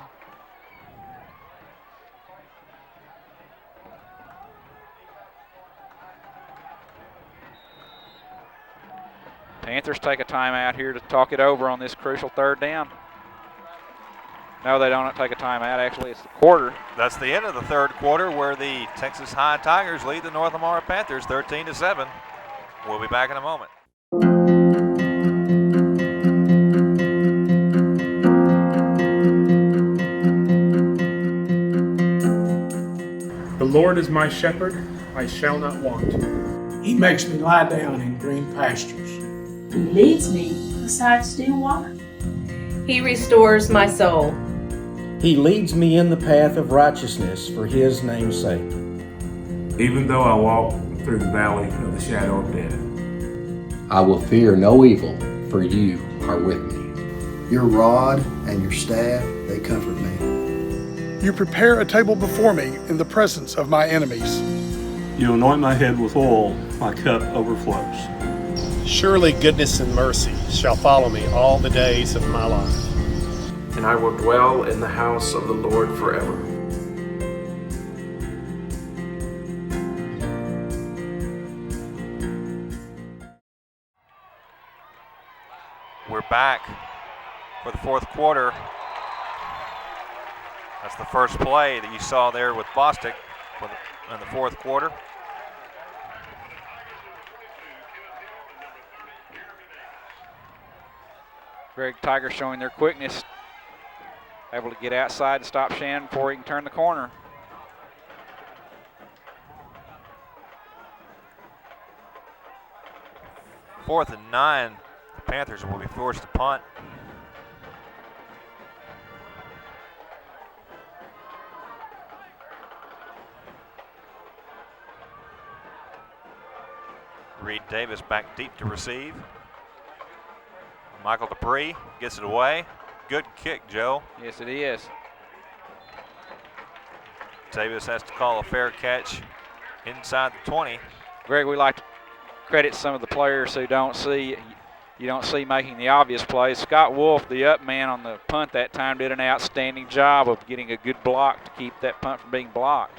Panthers take a timeout here to talk it over on this crucial third down. No, they don't take a timeout. Actually, it's the quarter. That's the end of the third quarter where the Texas High Tigers lead the North Lamar Panthers 13-7. We'll be back in a moment. The Lord is my shepherd, I shall not want. He makes me lie down in green pastures. He leads me beside still water. He restores my soul. He leads me in the path of righteousness for his name's sake. Even though I walk through the valley of the shadow of death, I will fear no evil, for you are with me. Your rod and your staff, they comfort me. You prepare a table before me in the presence of my enemies. You anoint my head with oil, my cup overflows. Surely goodness and mercy shall follow me all the days of my life. And I will dwell in the house of the Lord forever. We're back for the fourth quarter. That's the first play that you saw there with Bostic in the fourth quarter. Greg, Tigers showing their quickness. Able to get outside and stop Shannon before he can turn the corner. Fourth and 9. The Panthers will be forced to punt. Reed Davis back deep to receive. Michael Dupree gets it away. Good kick, Joe. Yes, it is. Davis has to call a fair catch inside the 20. Greg, we like to credit some of the players who you don't see making the obvious plays. Scott Wolf, the up man on the punt that time, did an outstanding job of getting a good block to keep that punt from being blocked.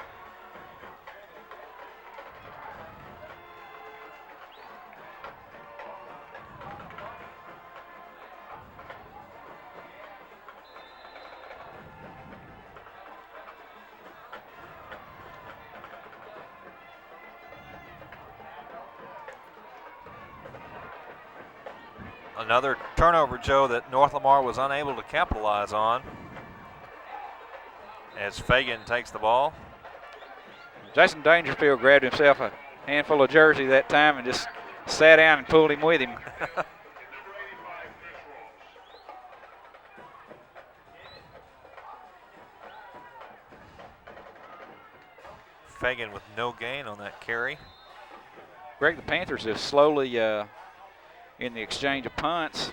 Another turnover, Joe, that North Lamar was unable to capitalize on as Fagan takes the ball. Jason Dangerfield grabbed himself a handful of jersey that time and just sat down and pulled him with him. Fagan with no gain on that carry. Greg, the Panthers have slowly, in the exchange of punts,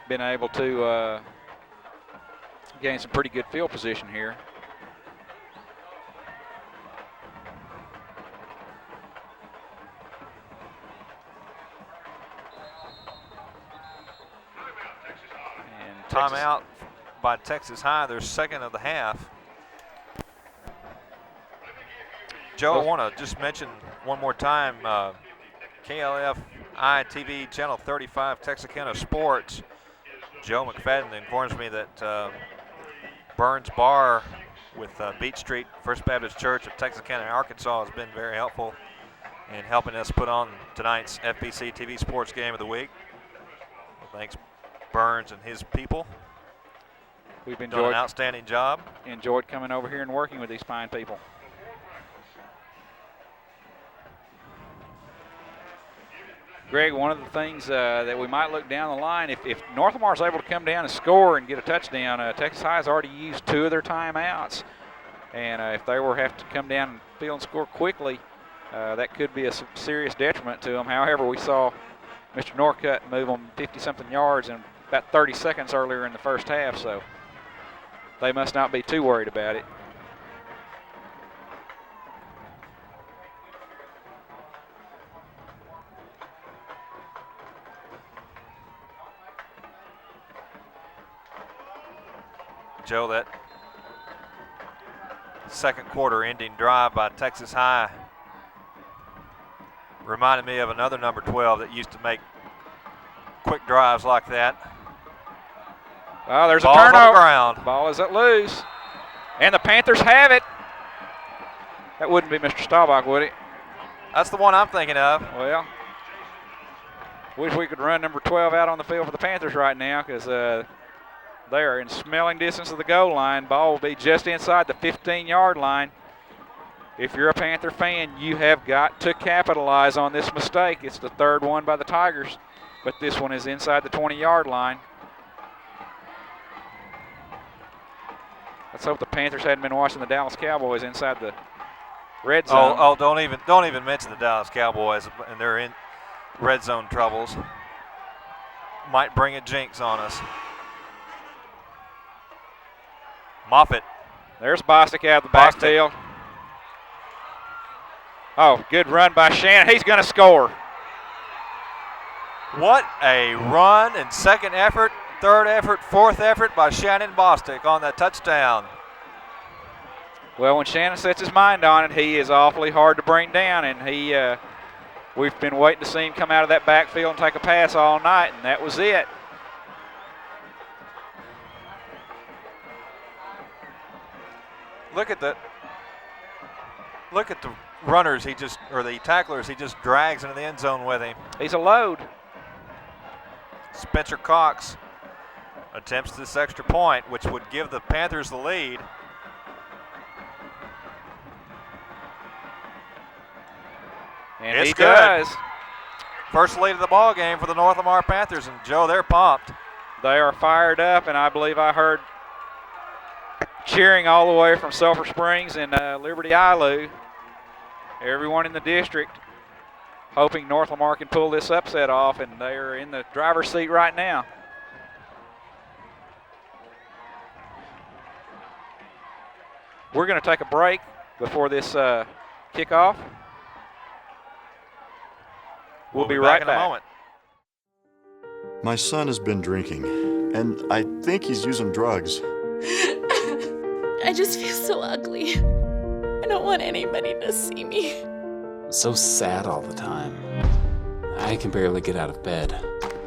been able to gain some pretty good field position here. And timeout by Texas High, their second of the half. Joe, I want to just mention one more time, KLF ITV Channel 35 Texarkana Sports. Joe McFadden informs me that Burns Bar with Beach Street First Baptist Church of Texarkana, Arkansas has been very helpful and helping us put on tonight's FBC TV Sports Game of the Week. Thanks, Burns and his people. We've done an outstanding job. Enjoyed coming over here and working with these fine people. Greg, one of the things that we might look down the line, if North Lamar is able to come down and score and get a touchdown, Texas High has already used 2 of their timeouts. And if they have to come down and field and score quickly, that could be a serious detriment to them. However, we saw Mr. Norcutt move them 50-something yards in about 30 seconds earlier in the first half, so they must not be too worried about it. Joe, that second quarter ending drive by Texas High reminded me of another number 12 that used to make quick drives like that. Oh, there's Ball's a turnover. On the ground. Ball is at loose. And the Panthers have it. That wouldn't be Mr. Staubach, would it? That's the one I'm thinking of. Well, wish we could run number 12 out on the field for the Panthers right now, because they are in smelling distance of the goal line. Ball will be just inside the 15-yard line. If you're a Panther fan, you have got to capitalize on this mistake. It's the 3rd one by the Tigers, but this one is inside the 20-yard line. Let's hope the Panthers hadn't been watching the Dallas Cowboys inside the red zone. Oh, don't even mention the Dallas Cowboys and their in red zone troubles. Might bring a jinx on us. Moffitt. There's Bostic out of the backfield. Oh, good run by Shannon. He's going to score. What a run and second effort, third effort, fourth effort by Shannon Bostic on that touchdown. Well, when Shannon sets his mind on it, he is awfully hard to bring down, and we've been waiting to see him come out of that backfield and take a pass all night, and that was it. Look at the runners or the tacklers he just drags into the end zone with him. He's a load. Spencer Cox attempts this extra point, which would give the Panthers the lead. And it's he good. does. First lead of the ball game for the North Lamar Panthers, and Joe, they're pumped. They are fired up, and I believe I heard cheering all the way from Sulphur Springs and Liberty Ilu. Everyone in the district hoping North Lamar can pull this upset off, and they are in the driver's seat right now. We're going to take a break before this kickoff. We'll be right back in a moment. My son has been drinking, and I think he's using drugs. I just feel so ugly. I don't want anybody to see me. I'm so sad all the time. I can barely get out of bed.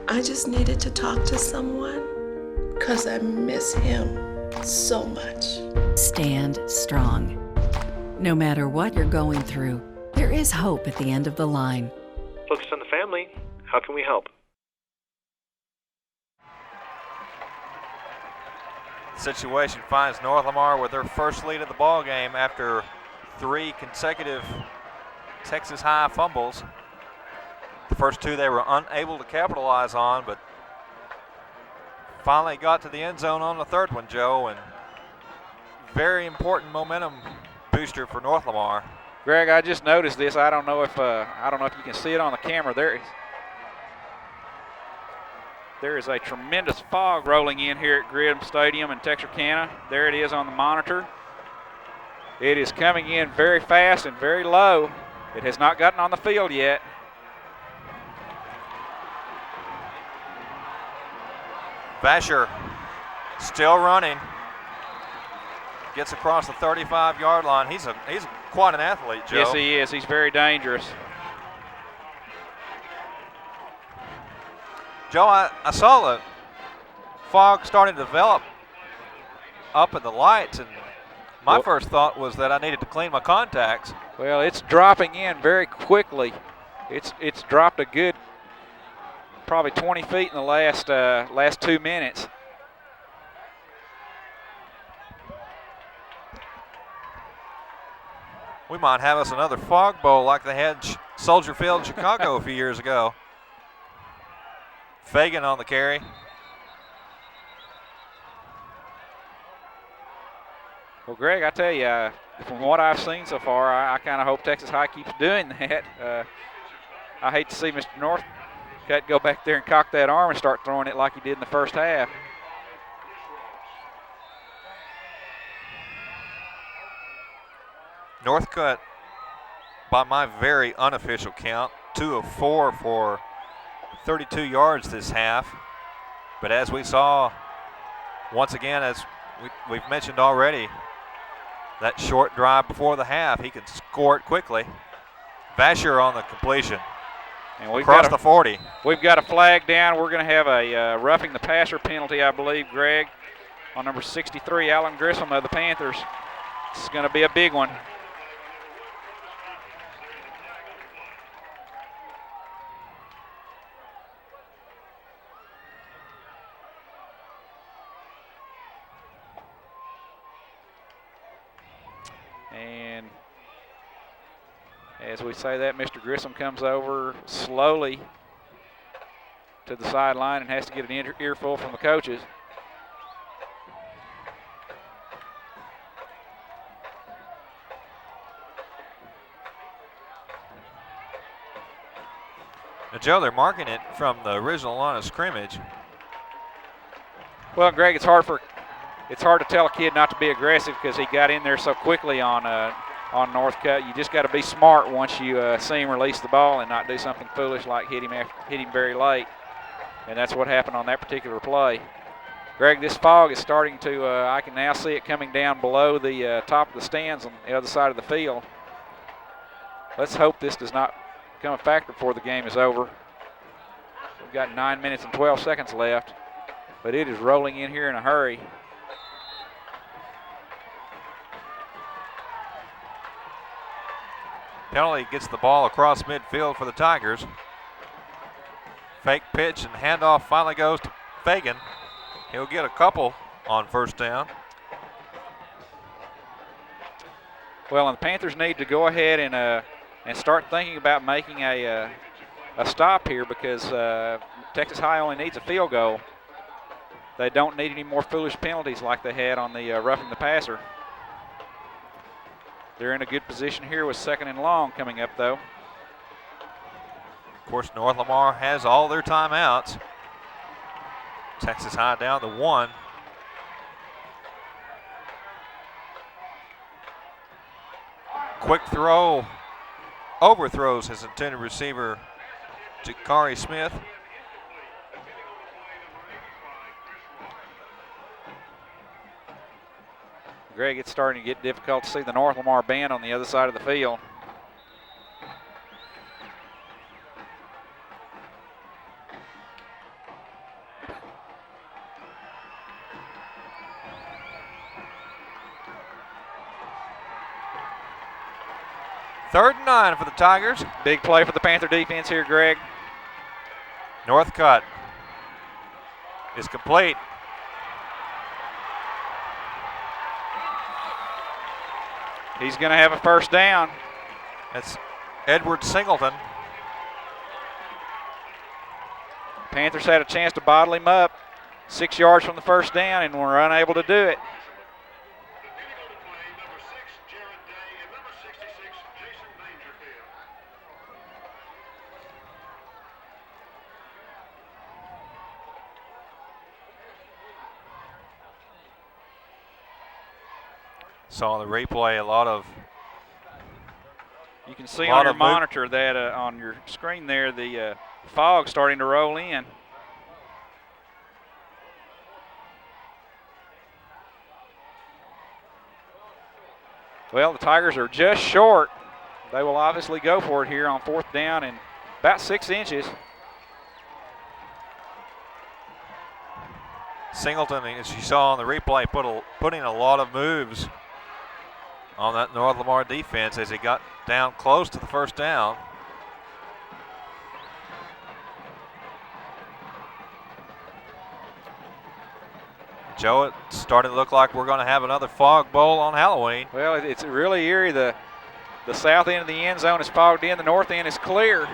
I just needed to talk to someone because I miss him so much. Stand strong. No matter what you're going through, there is hope at the end of the line. Focus on the family. How can we help? Situation finds North Lamar with their first lead of the ball game after 3 consecutive Texas High fumbles. The first 2 they were unable to capitalize on, but finally got to the end zone on the 3rd one, Joe, and very important momentum booster for North Lamar. Greg, I just noticed this. I don't know if you can see it on the camera. There is a tremendous fog rolling in here at Grim Stadium in Texarkana. There it is on the monitor. It is coming in very fast and very low. It has not gotten on the field yet. Vasher still running. Gets across the 35-yard line. He's quite an athlete, Joe. Yes, he is. He's very dangerous. Joe, I saw the fog starting to develop up in the lights, and My first thought was that I needed to clean my contacts. Well, it's dropping in very quickly. It's dropped a good probably 20 feet in the last 2 minutes. We might have us another fog bowl like they had Soldier Field in Chicago a few years ago. Fagan on the carry. Well, Greg, I tell you, from what I've seen so far, I kind of hope Texas High keeps doing that. I hate to see Mr. Northcutt go back there and cock that arm and start throwing it like he did in the first half. Northcutt, by my very unofficial count, 2 of 4 for 32 yards this half. But as we saw, once again, as we've mentioned already, that short drive before the half, he can score it quickly. Vasher on the completion. And we've across got the 40. We've got a flag down. We're going to have a roughing the passer penalty, I believe, Greg, on number 63, Alan Grissom of the Panthers. This is going to be a big one. And as we say that, Mr. Grissom comes over slowly to the sideline and has to get an earful from the coaches. Now, Joe, they're marking it from the original line of scrimmage. Well, Greg, it's hard to tell a kid not to be aggressive because he got in there so quickly on Northcutt. You just got to be smart once you see him release the ball and not do something foolish like hit him very late. And that's what happened on that particular play. Greg, this fog is starting to, I can now see it coming down below the top of the stands on the other side of the field. Let's hope this does not become a factor before the game is over. We've got 9 minutes and 12 seconds left, but it is rolling in here in a hurry. Penalty gets the ball across midfield for the Tigers. Fake pitch and handoff finally goes to Fagan. He'll get a couple on first down. Well, and the Panthers need to go ahead and start thinking about making a stop here because Texas High only needs a field goal. They don't need any more foolish penalties like they had on the roughing the passer. They're in a good position here with 2nd and long coming up, though. Of course, North Lamar has all their timeouts. Texas High down to 1. Quick throw, overthrows his intended receiver, Jakari Smith. Greg, it's starting to get difficult to see the North Lamar band on the other side of the field. Third and 9 for the Tigers. Big play for the Panther defense here, Greg. Northcutt is complete. He's going to have a first down. That's Edward Singleton. Panthers had a chance to bottle him up 6 yards from the first down and were unable to do it. Saw the replay, a lot of. You can see on your monitor that on your screen there, the fog starting to roll in. Well, the Tigers are just short. They will obviously go for it here on 4th down and about 6 inches. Singleton, as you saw on the replay, put in a lot of moves on that North Lamar defense as he got down close to the first down. Joe, it's starting to look like we're going to have another fog bowl on Halloween. Well, it's really eerie. The south end of the end zone is fogged in. The north end is clear.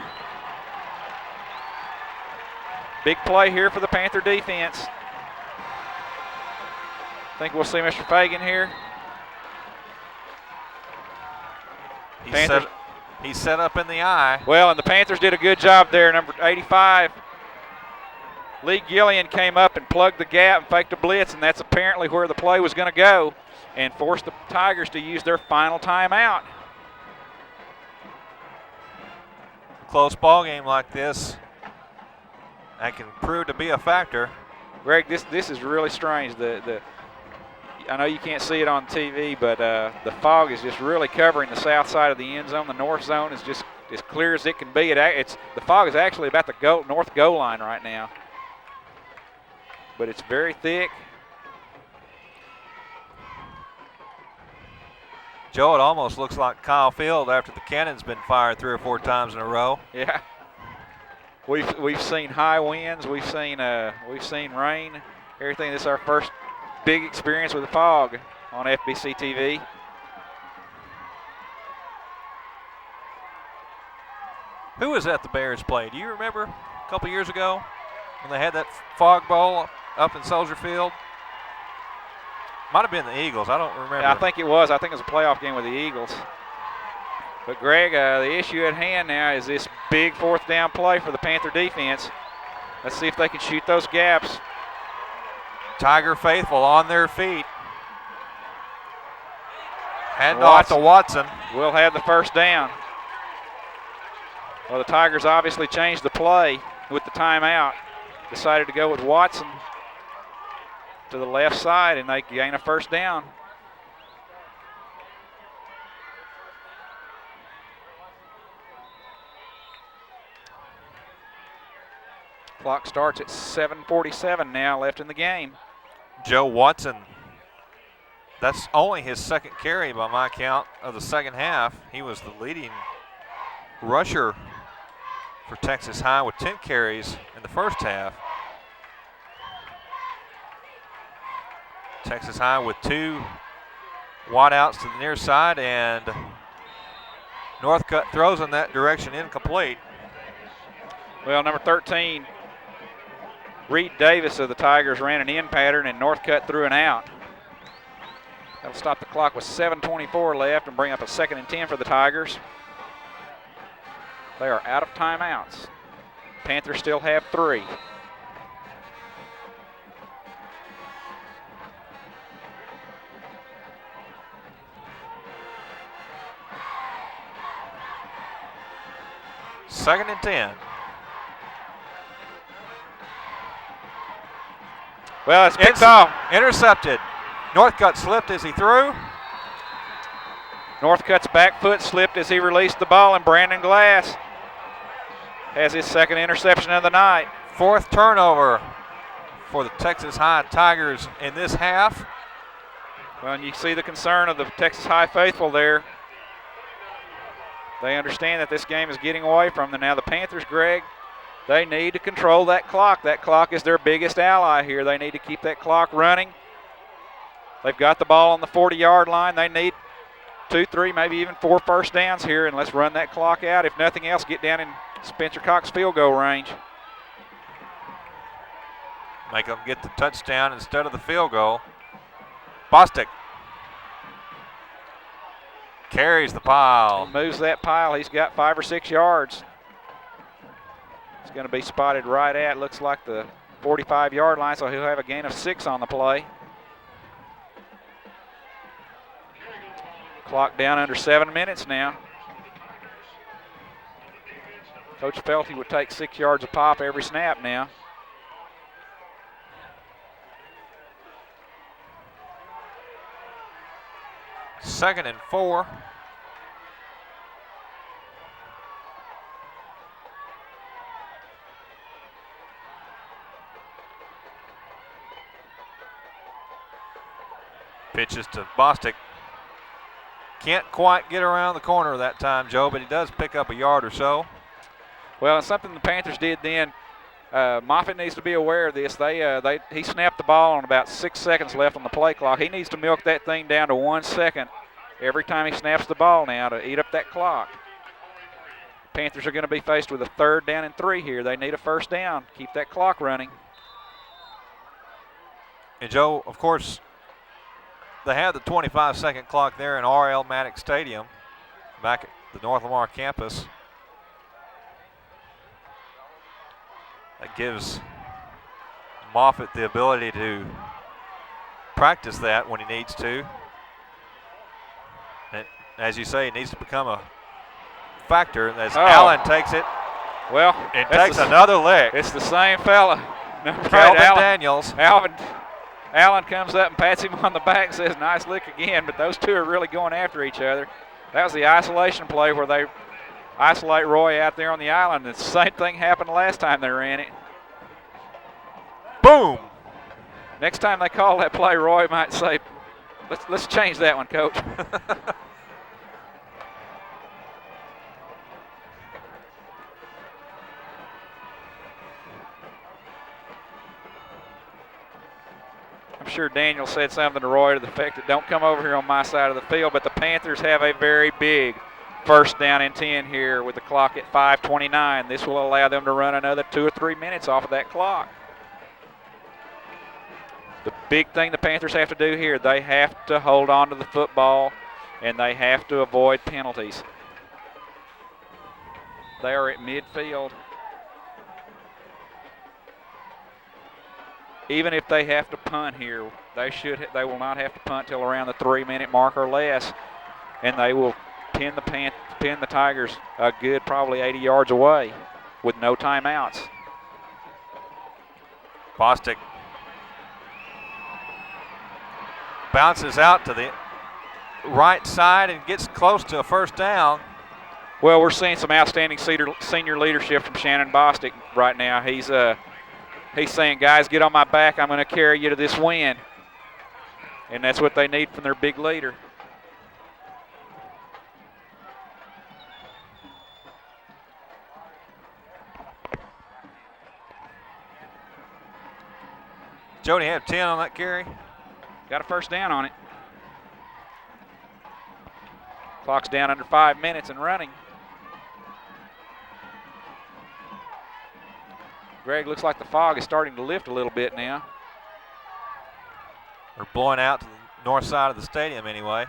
Big play here for the Panther defense. Think we'll see Mr. Fagan here. He's set up in the eye. Well, and the Panthers did a good job there. Number 85, Lee Gillian, came up and plugged the gap and faked a blitz, and that's apparently where the play was going to go, and forced the Tigers to use their final timeout. Close ball game like this, that can prove to be a factor. Greg, this is really strange. I know you can't see it on TV, but the fog is just really covering the south side of the end zone. The north zone is just as clear as it can be. The fog is actually about the north goal line right now, but it's very thick. Joe, it almost looks like Kyle Field after the cannon's been fired 3 or 4 times in a row. Yeah, we've seen high winds, we've seen rain, everything. This is our first big experience with the fog on FBC TV. Who was at the Bears play? Do you remember a couple years ago when they had that fog bowl up in Soldier Field? Might have been the Eagles. I don't remember. Yeah, I think it was. I think it was a playoff game with the Eagles. But, Greg, the issue at hand now is this big 4th down play for the Panther defense. Let's see if they can shoot those gaps. Tiger faithful on their feet. Hand off to Watson. Will have the first down. Well, the Tigers obviously changed the play with the timeout. Decided to go with Watson to the left side, and they gain a first down. Clock starts at 7:47 now left in the game. Joe Watson, that's only his 2nd carry by my count of the second half. He was the leading rusher for Texas High with 10 carries in the first half. Texas High with 2 wideouts to the near side, and Northcutt throws in that direction, incomplete. Well, number 13, Reed Davis of the Tigers, ran an in pattern, and Northcutt threw an out. That'll stop the clock with 7:24 left and bring up a 2nd and 10 for the Tigers. They are out of timeouts. Panthers still have 3. Second and 10. Well, it's picked off. Intercepted. Northcutt slipped as he threw. Northcutt's back foot slipped as he released the ball, and Brandon Glass has his 2nd interception of the night. 4th turnover for the Texas High Tigers in this half. Well, and you see the concern of the Texas High faithful there. They understand that this game is getting away from them. Now the Panthers, Greg, they need to control that clock. That clock is their biggest ally here. They need to keep that clock running. They've got the ball on the 40-yard line. They need 2, 3, maybe even 4 first downs here, and let's run that clock out. If nothing else, get down in Spencer Cox field goal range. Make them get the touchdown instead of the field goal. Bostic carries the pile. He moves that pile. He's got 5 or 6 yards. He's going to be spotted right at, looks like the 45-yard line, so he'll have a gain of 6 on the play. Clock down under 7 minutes now. Coach felt he would take 6 yards a pop every snap now. Second and 4. Pitches to Bostic. Can't quite get around the corner that time, Joe, but he does pick up a yard or so. Well, it's something the Panthers did then. Moffitt needs to be aware of this. He snapped the ball on about 6 seconds left on the play clock. He needs to milk that thing down to 1 second every time he snaps the ball now to eat up that clock. Panthers are going to be faced with a 3rd down and 3 here. They need a first down. Keep that clock running. And Joe, of course, they have the 25-second clock there in R.L. Maddox Stadium back at the North Lamar campus. That gives Moffitt the ability to practice that when he needs to. And as you say, it needs to become a factor as Allen takes it. Well, it takes another lick. It's the same fella. Calvin Daniels. Allen comes up and pats him on the back and says, nice lick again, but those two are really going after each other. That was the isolation play where they isolate Roy out there on the island. The same thing happened last time they ran it. Boom! Next time they call that play, Roy might say, let's change that one, Coach. I'm sure Daniel said something to Roy to the effect that don't come over here on my side of the field, but the Panthers have a very big 1st down and 10 here with the clock at 5:29. This will allow them to run another 2 or 3 minutes off of that clock. The big thing the Panthers have to do here, they have to hold on to the football and they have to avoid penalties. They are at midfield. Even if they have to punt here, they will not have to punt till around the 3-minute mark or less, and they will pin the Tigers a good probably 80 yards away with no timeouts. Bostic bounces out to the right side and gets close to a first down. Well, we're seeing some outstanding senior leadership from Shannon Bostic right now. He's saying, guys, get on my back. I'm going to carry you to this win. And that's what they need from their big leader. Jody have 10 on that carry. Got a first down on it. Clock's down under 5 minutes and running. Greg, looks like the fog is starting to lift a little bit now. We're blowing out to the north side of the stadium anyway.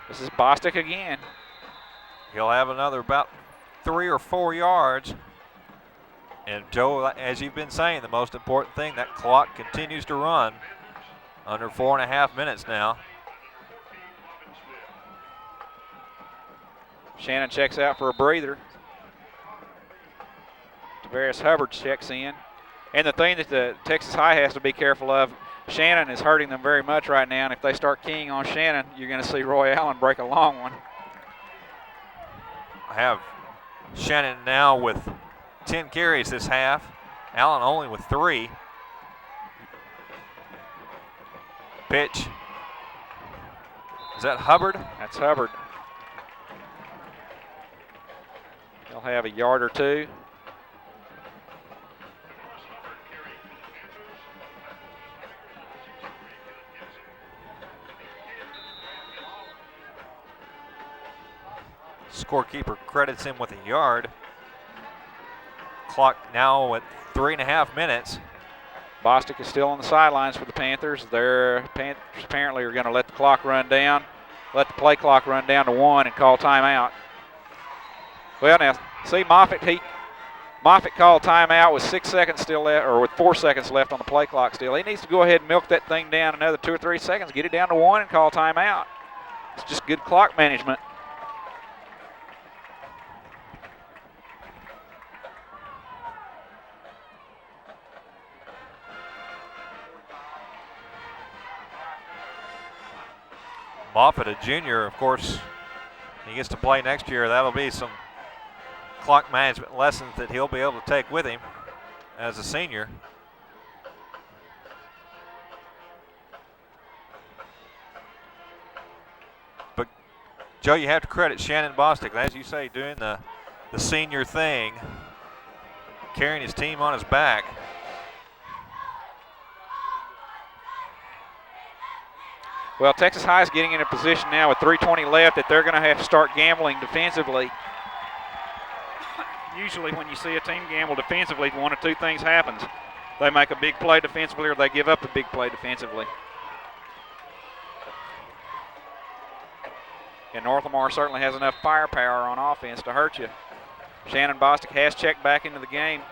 This is Bostic again. He'll have another about 3 or 4 yards. And Joe, as you've been saying, the most important thing, that clock continues to run under 4.5 minutes now. Shannon checks out for a breather. Tavares Hubbard checks in. And the thing that the Texas High has to be careful of, Shannon is hurting them very much right now, and if they start keying on Shannon, you're going to see Roy Allen break a long one. I have Shannon now with 10 carries this half. Allen only with 3. Pitch. Is that Hubbard? That's Hubbard. He'll have a yard or 2. Scorekeeper credits him with a yard. Clock now at 3.5 minutes. Bostic is still on the sidelines for the Panthers. Their Panthers apparently are going to let the clock run down, let the play clock run down to 1 and call timeout. Well, now, see Moffitt called timeout with 6 seconds still left, or with 4 seconds left on the play clock still. He needs to go ahead and milk that thing down another 2 or 3 seconds, get it down to 1 and call timeout. It's just good clock management. Moffitt, a junior, of course, he gets to play next year. That'll be some clock management lessons that he'll be able to take with him as a senior. Joe, you have to credit Shannon Bostic, as you say, doing the senior thing, carrying his team on his back. Well, Texas High is getting in a position now with 3:20 left that they're going to have to start gambling defensively. Usually when you see a team gamble defensively, one of two things happens. They make a big play defensively or they give up a big play defensively. And North Lamar certainly has enough firepower on offense to hurt you. Shannon Bostic has checked back into the game.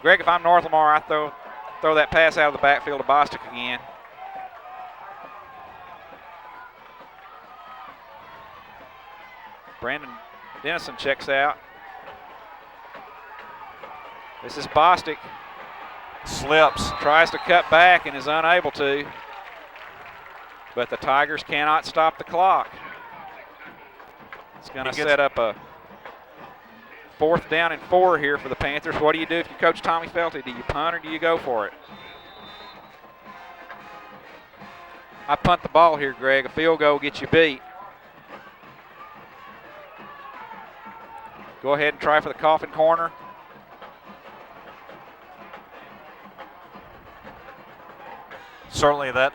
Greg, if I'm North Lamar, I throw that pass out of the backfield to Bostic again. Brandon Dennison checks out. This is Bostic. Slips. Tries to cut back and is unable to. But the Tigers cannot stop the clock. It's going to set up a 4th down and 4 here for the Panthers. What do you do if you coach Tommy Felty? Do you punt or do you go for it? I punt the ball here, Greg. A field goal gets you beat. Go ahead and try for the coffin corner. Certainly that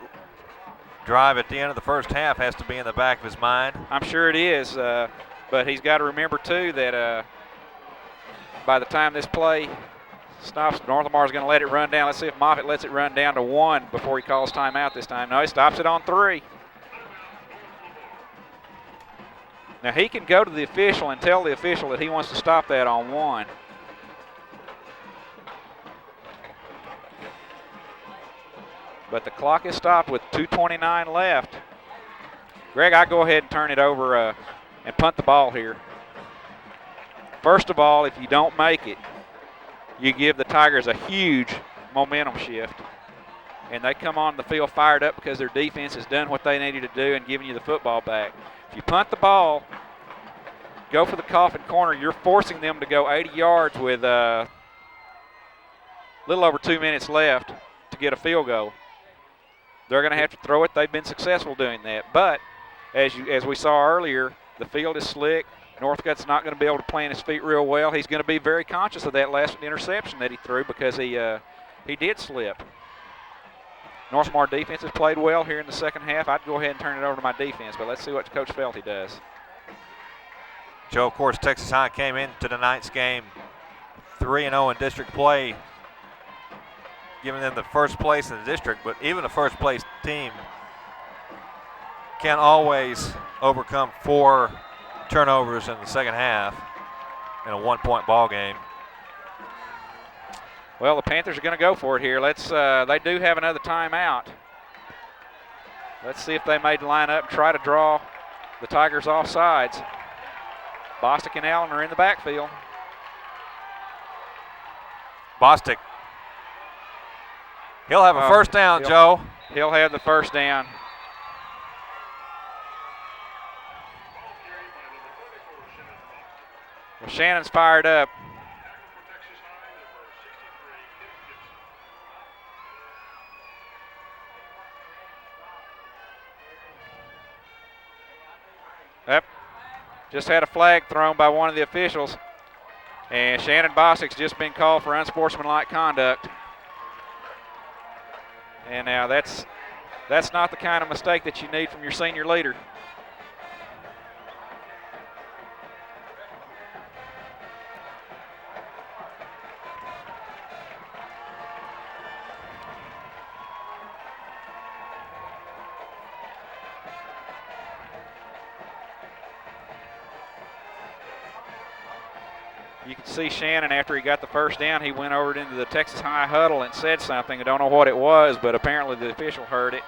drive at the end of the first half has to be in the back of his mind. I'm sure it is, but he's got to remember, too, that by the time this play stops, North Lamar is going to let it run down. Let's see if Moffitt lets it run down to 1 before he calls timeout this time. No, he stops it on 3. Now, he can go to the official and tell the official that he wants to stop that on 1. But the clock is stopped with 2:29 left. Greg, I go ahead and turn it over and punt the ball here. First of all, if you don't make it, you give the Tigers a huge momentum shift. And they come on the field fired up because their defense has done what they needed to do and given you the football back. If you punt the ball, go for the coffin corner, you're forcing them to go 80 yards with a little over 2 minutes left to get a field goal. They're going to have to throw it. They've been successful doing that. But as we saw earlier, the field is slick. Northcutt's not going to be able to plant his feet real well. He's going to be very conscious of that last interception that he threw because he did slip. North Lamar defense has played well here in the second half. I'd go ahead and turn it over to my defense, but let's see what Coach Felty does. Joe, of course, Texas High came into tonight's game 3-0 in district play, giving them the first place in the district, but even the first place team can't always overcome 4 turnovers in the second half in a 1-point ball game. Well, the Panthers are going to go for it here. They do have another timeout. Let's see if they may line up and try to draw the Tigers off sides. Bostic and Allen are in the backfield. Bostic. He'll have a first down, Joe. He'll have the first down. Well, Shannon's fired up. Yep. Just had a flag thrown by one of the officials. And Shannon Bostic's just been called for unsportsmanlike conduct. And now that's not the kind of mistake that you need from your senior leader. You can see Shannon, after he got the first down, he went over into the Texas High huddle and said something. I don't know what it was, but apparently the official heard it.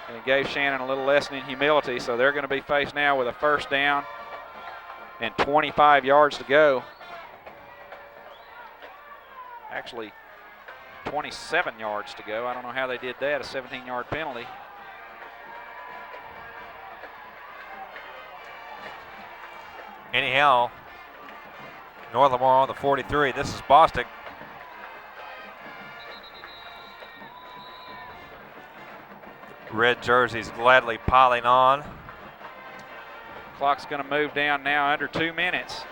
And it gave Shannon a little lesson in humility, so they're going to be faced now with a first down and 25 yards to go. Actually, 27 yards to go. I don't know how they did that, a 17-yard penalty. Anyhow, North Lamar on the 43. This is Bostic. Red jerseys gladly piling on. Clock's going to move down now under 2 minutes.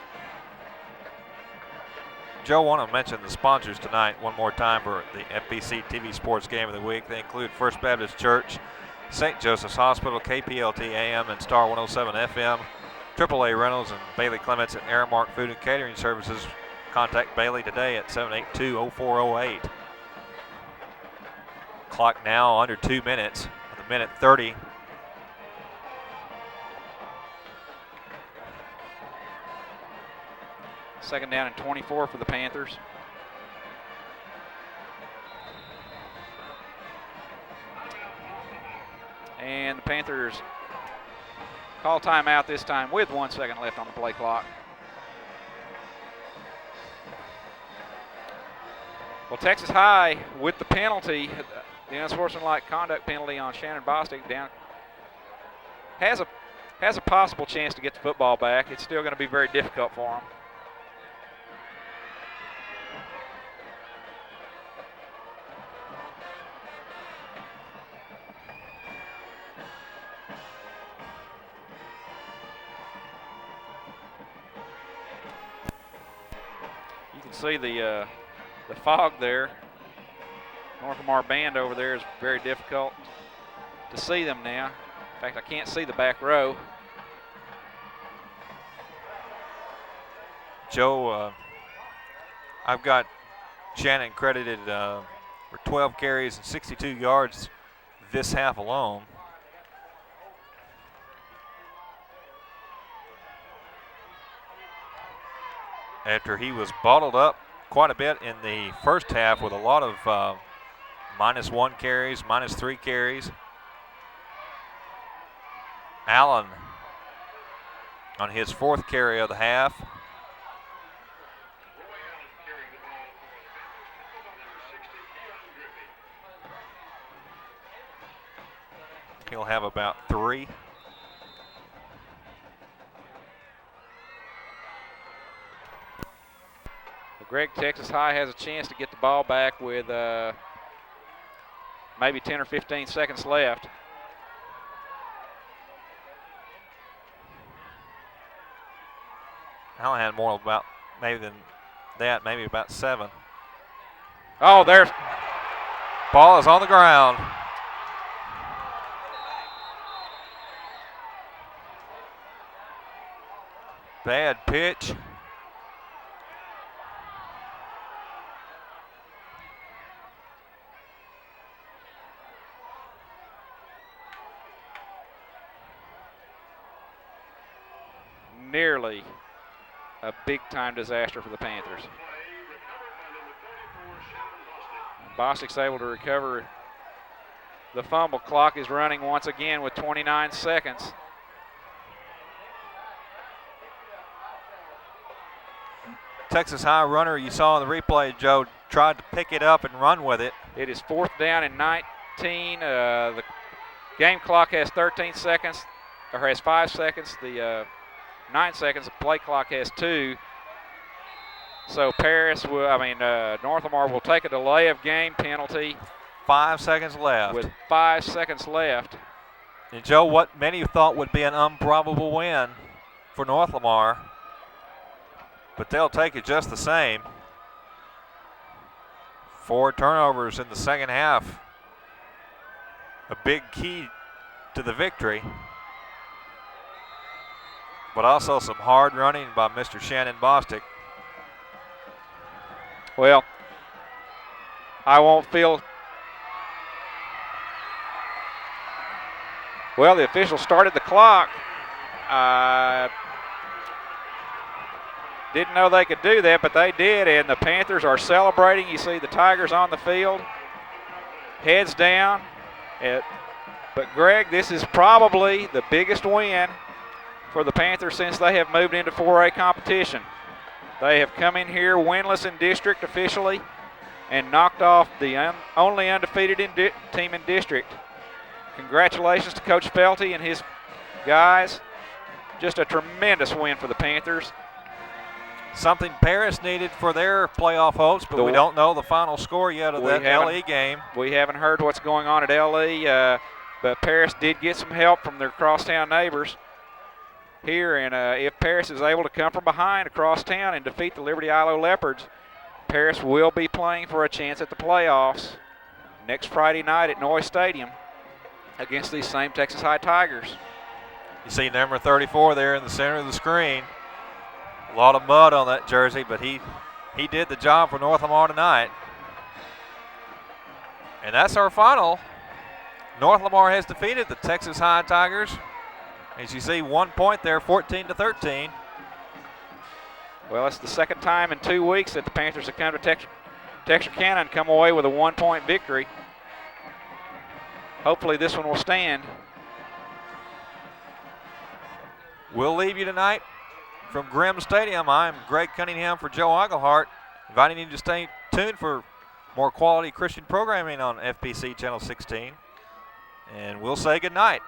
Joe, want to mention the sponsors tonight one more time for the FBC TV Sports Game of the Week. They include First Baptist Church, St. Joseph's Hospital, KPLT AM and Star 107 FM, AAA Rentals, and Bailey Clements at Aramark Food and Catering Services. Contact Bailey today at 782-0408. Clock now under 2 minutes, with a minute 30. Second down and 24 for the Panthers. And the Panthers call timeout this time with 1 second left on the play clock. Well, Texas High with the penalty, the unsportsmanlike conduct penalty on Shannon Bostic, down has a possible chance to get the football back. It's still going to be very difficult for them. You can see the fog there. North Lamar band over there is very difficult to see them now. In fact, I can't see the back row. Joe, I've got Shannon credited for 12 carries and 62 yards this half alone. After he was bottled up quite a bit in the first half with a lot of -1 carries, -3 carries. Allen on his 4th carry of the half. He'll have about 3. Greg, Texas High has a chance to get the ball back with maybe 10 or 15 seconds left. Allen had more about maybe than that, maybe about 7. Oh, there's ball is on the ground. Bad pitch. Nearly a big-time disaster for the Panthers. Bostic's able to recover the fumble. Clock is running once again with 29 seconds. Texas High runner you saw in the replay, Joe, tried to pick it up and run with it. It is 4th down and 19. The game clock has 13 seconds, or has 5 seconds. The 9 seconds. The play clock has 2. So North Lamar will take a delay of game penalty. 5 seconds left. With 5 seconds left. And Joe, what many thought would be an improbable win for North Lamar, but they'll take it just the same. 4 turnovers in the second half. A big key to the victory. But also some hard running by Mr. Shannon Bostic. Well, I won't feel. Well, the official started the clock. Didn't know they could do that, but they did, and the Panthers are celebrating. You see the Tigers on the field, heads down. But Greg, this is probably the biggest win for the Panthers since they have moved into 4A competition. They have come in here winless in district officially and knocked off the only undefeated team in district. Congratulations to Coach Felty and his guys. Just a tremendous win for the Panthers. Something Paris needed for their playoff hopes, but we don't know the final score yet of that LE game. We haven't heard what's going on at LE, but Paris did get some help from their crosstown neighbors. here, and if Paris is able to come from behind across town and defeat the Liberty Ilo Leopards, Paris will be playing for a chance at the playoffs next Friday night at Noyes Stadium against these same Texas High Tigers. You see number 34 there in the center of the screen. A lot of mud on that jersey, but he did the job for North Lamar tonight. And that's our final. North Lamar has defeated the Texas High Tigers. As you see, 1 point there, 14-13. Well, it's the second time in 2 weeks that the Panthers have come to Texarkana and come away with a 1-point victory. Hopefully this one will stand. We'll leave you tonight from Grimm Stadium. I'm Greg Cunningham for Joe Engelhart, inviting you to stay tuned for more quality Christian programming on FPC Channel 16. And we'll say good night.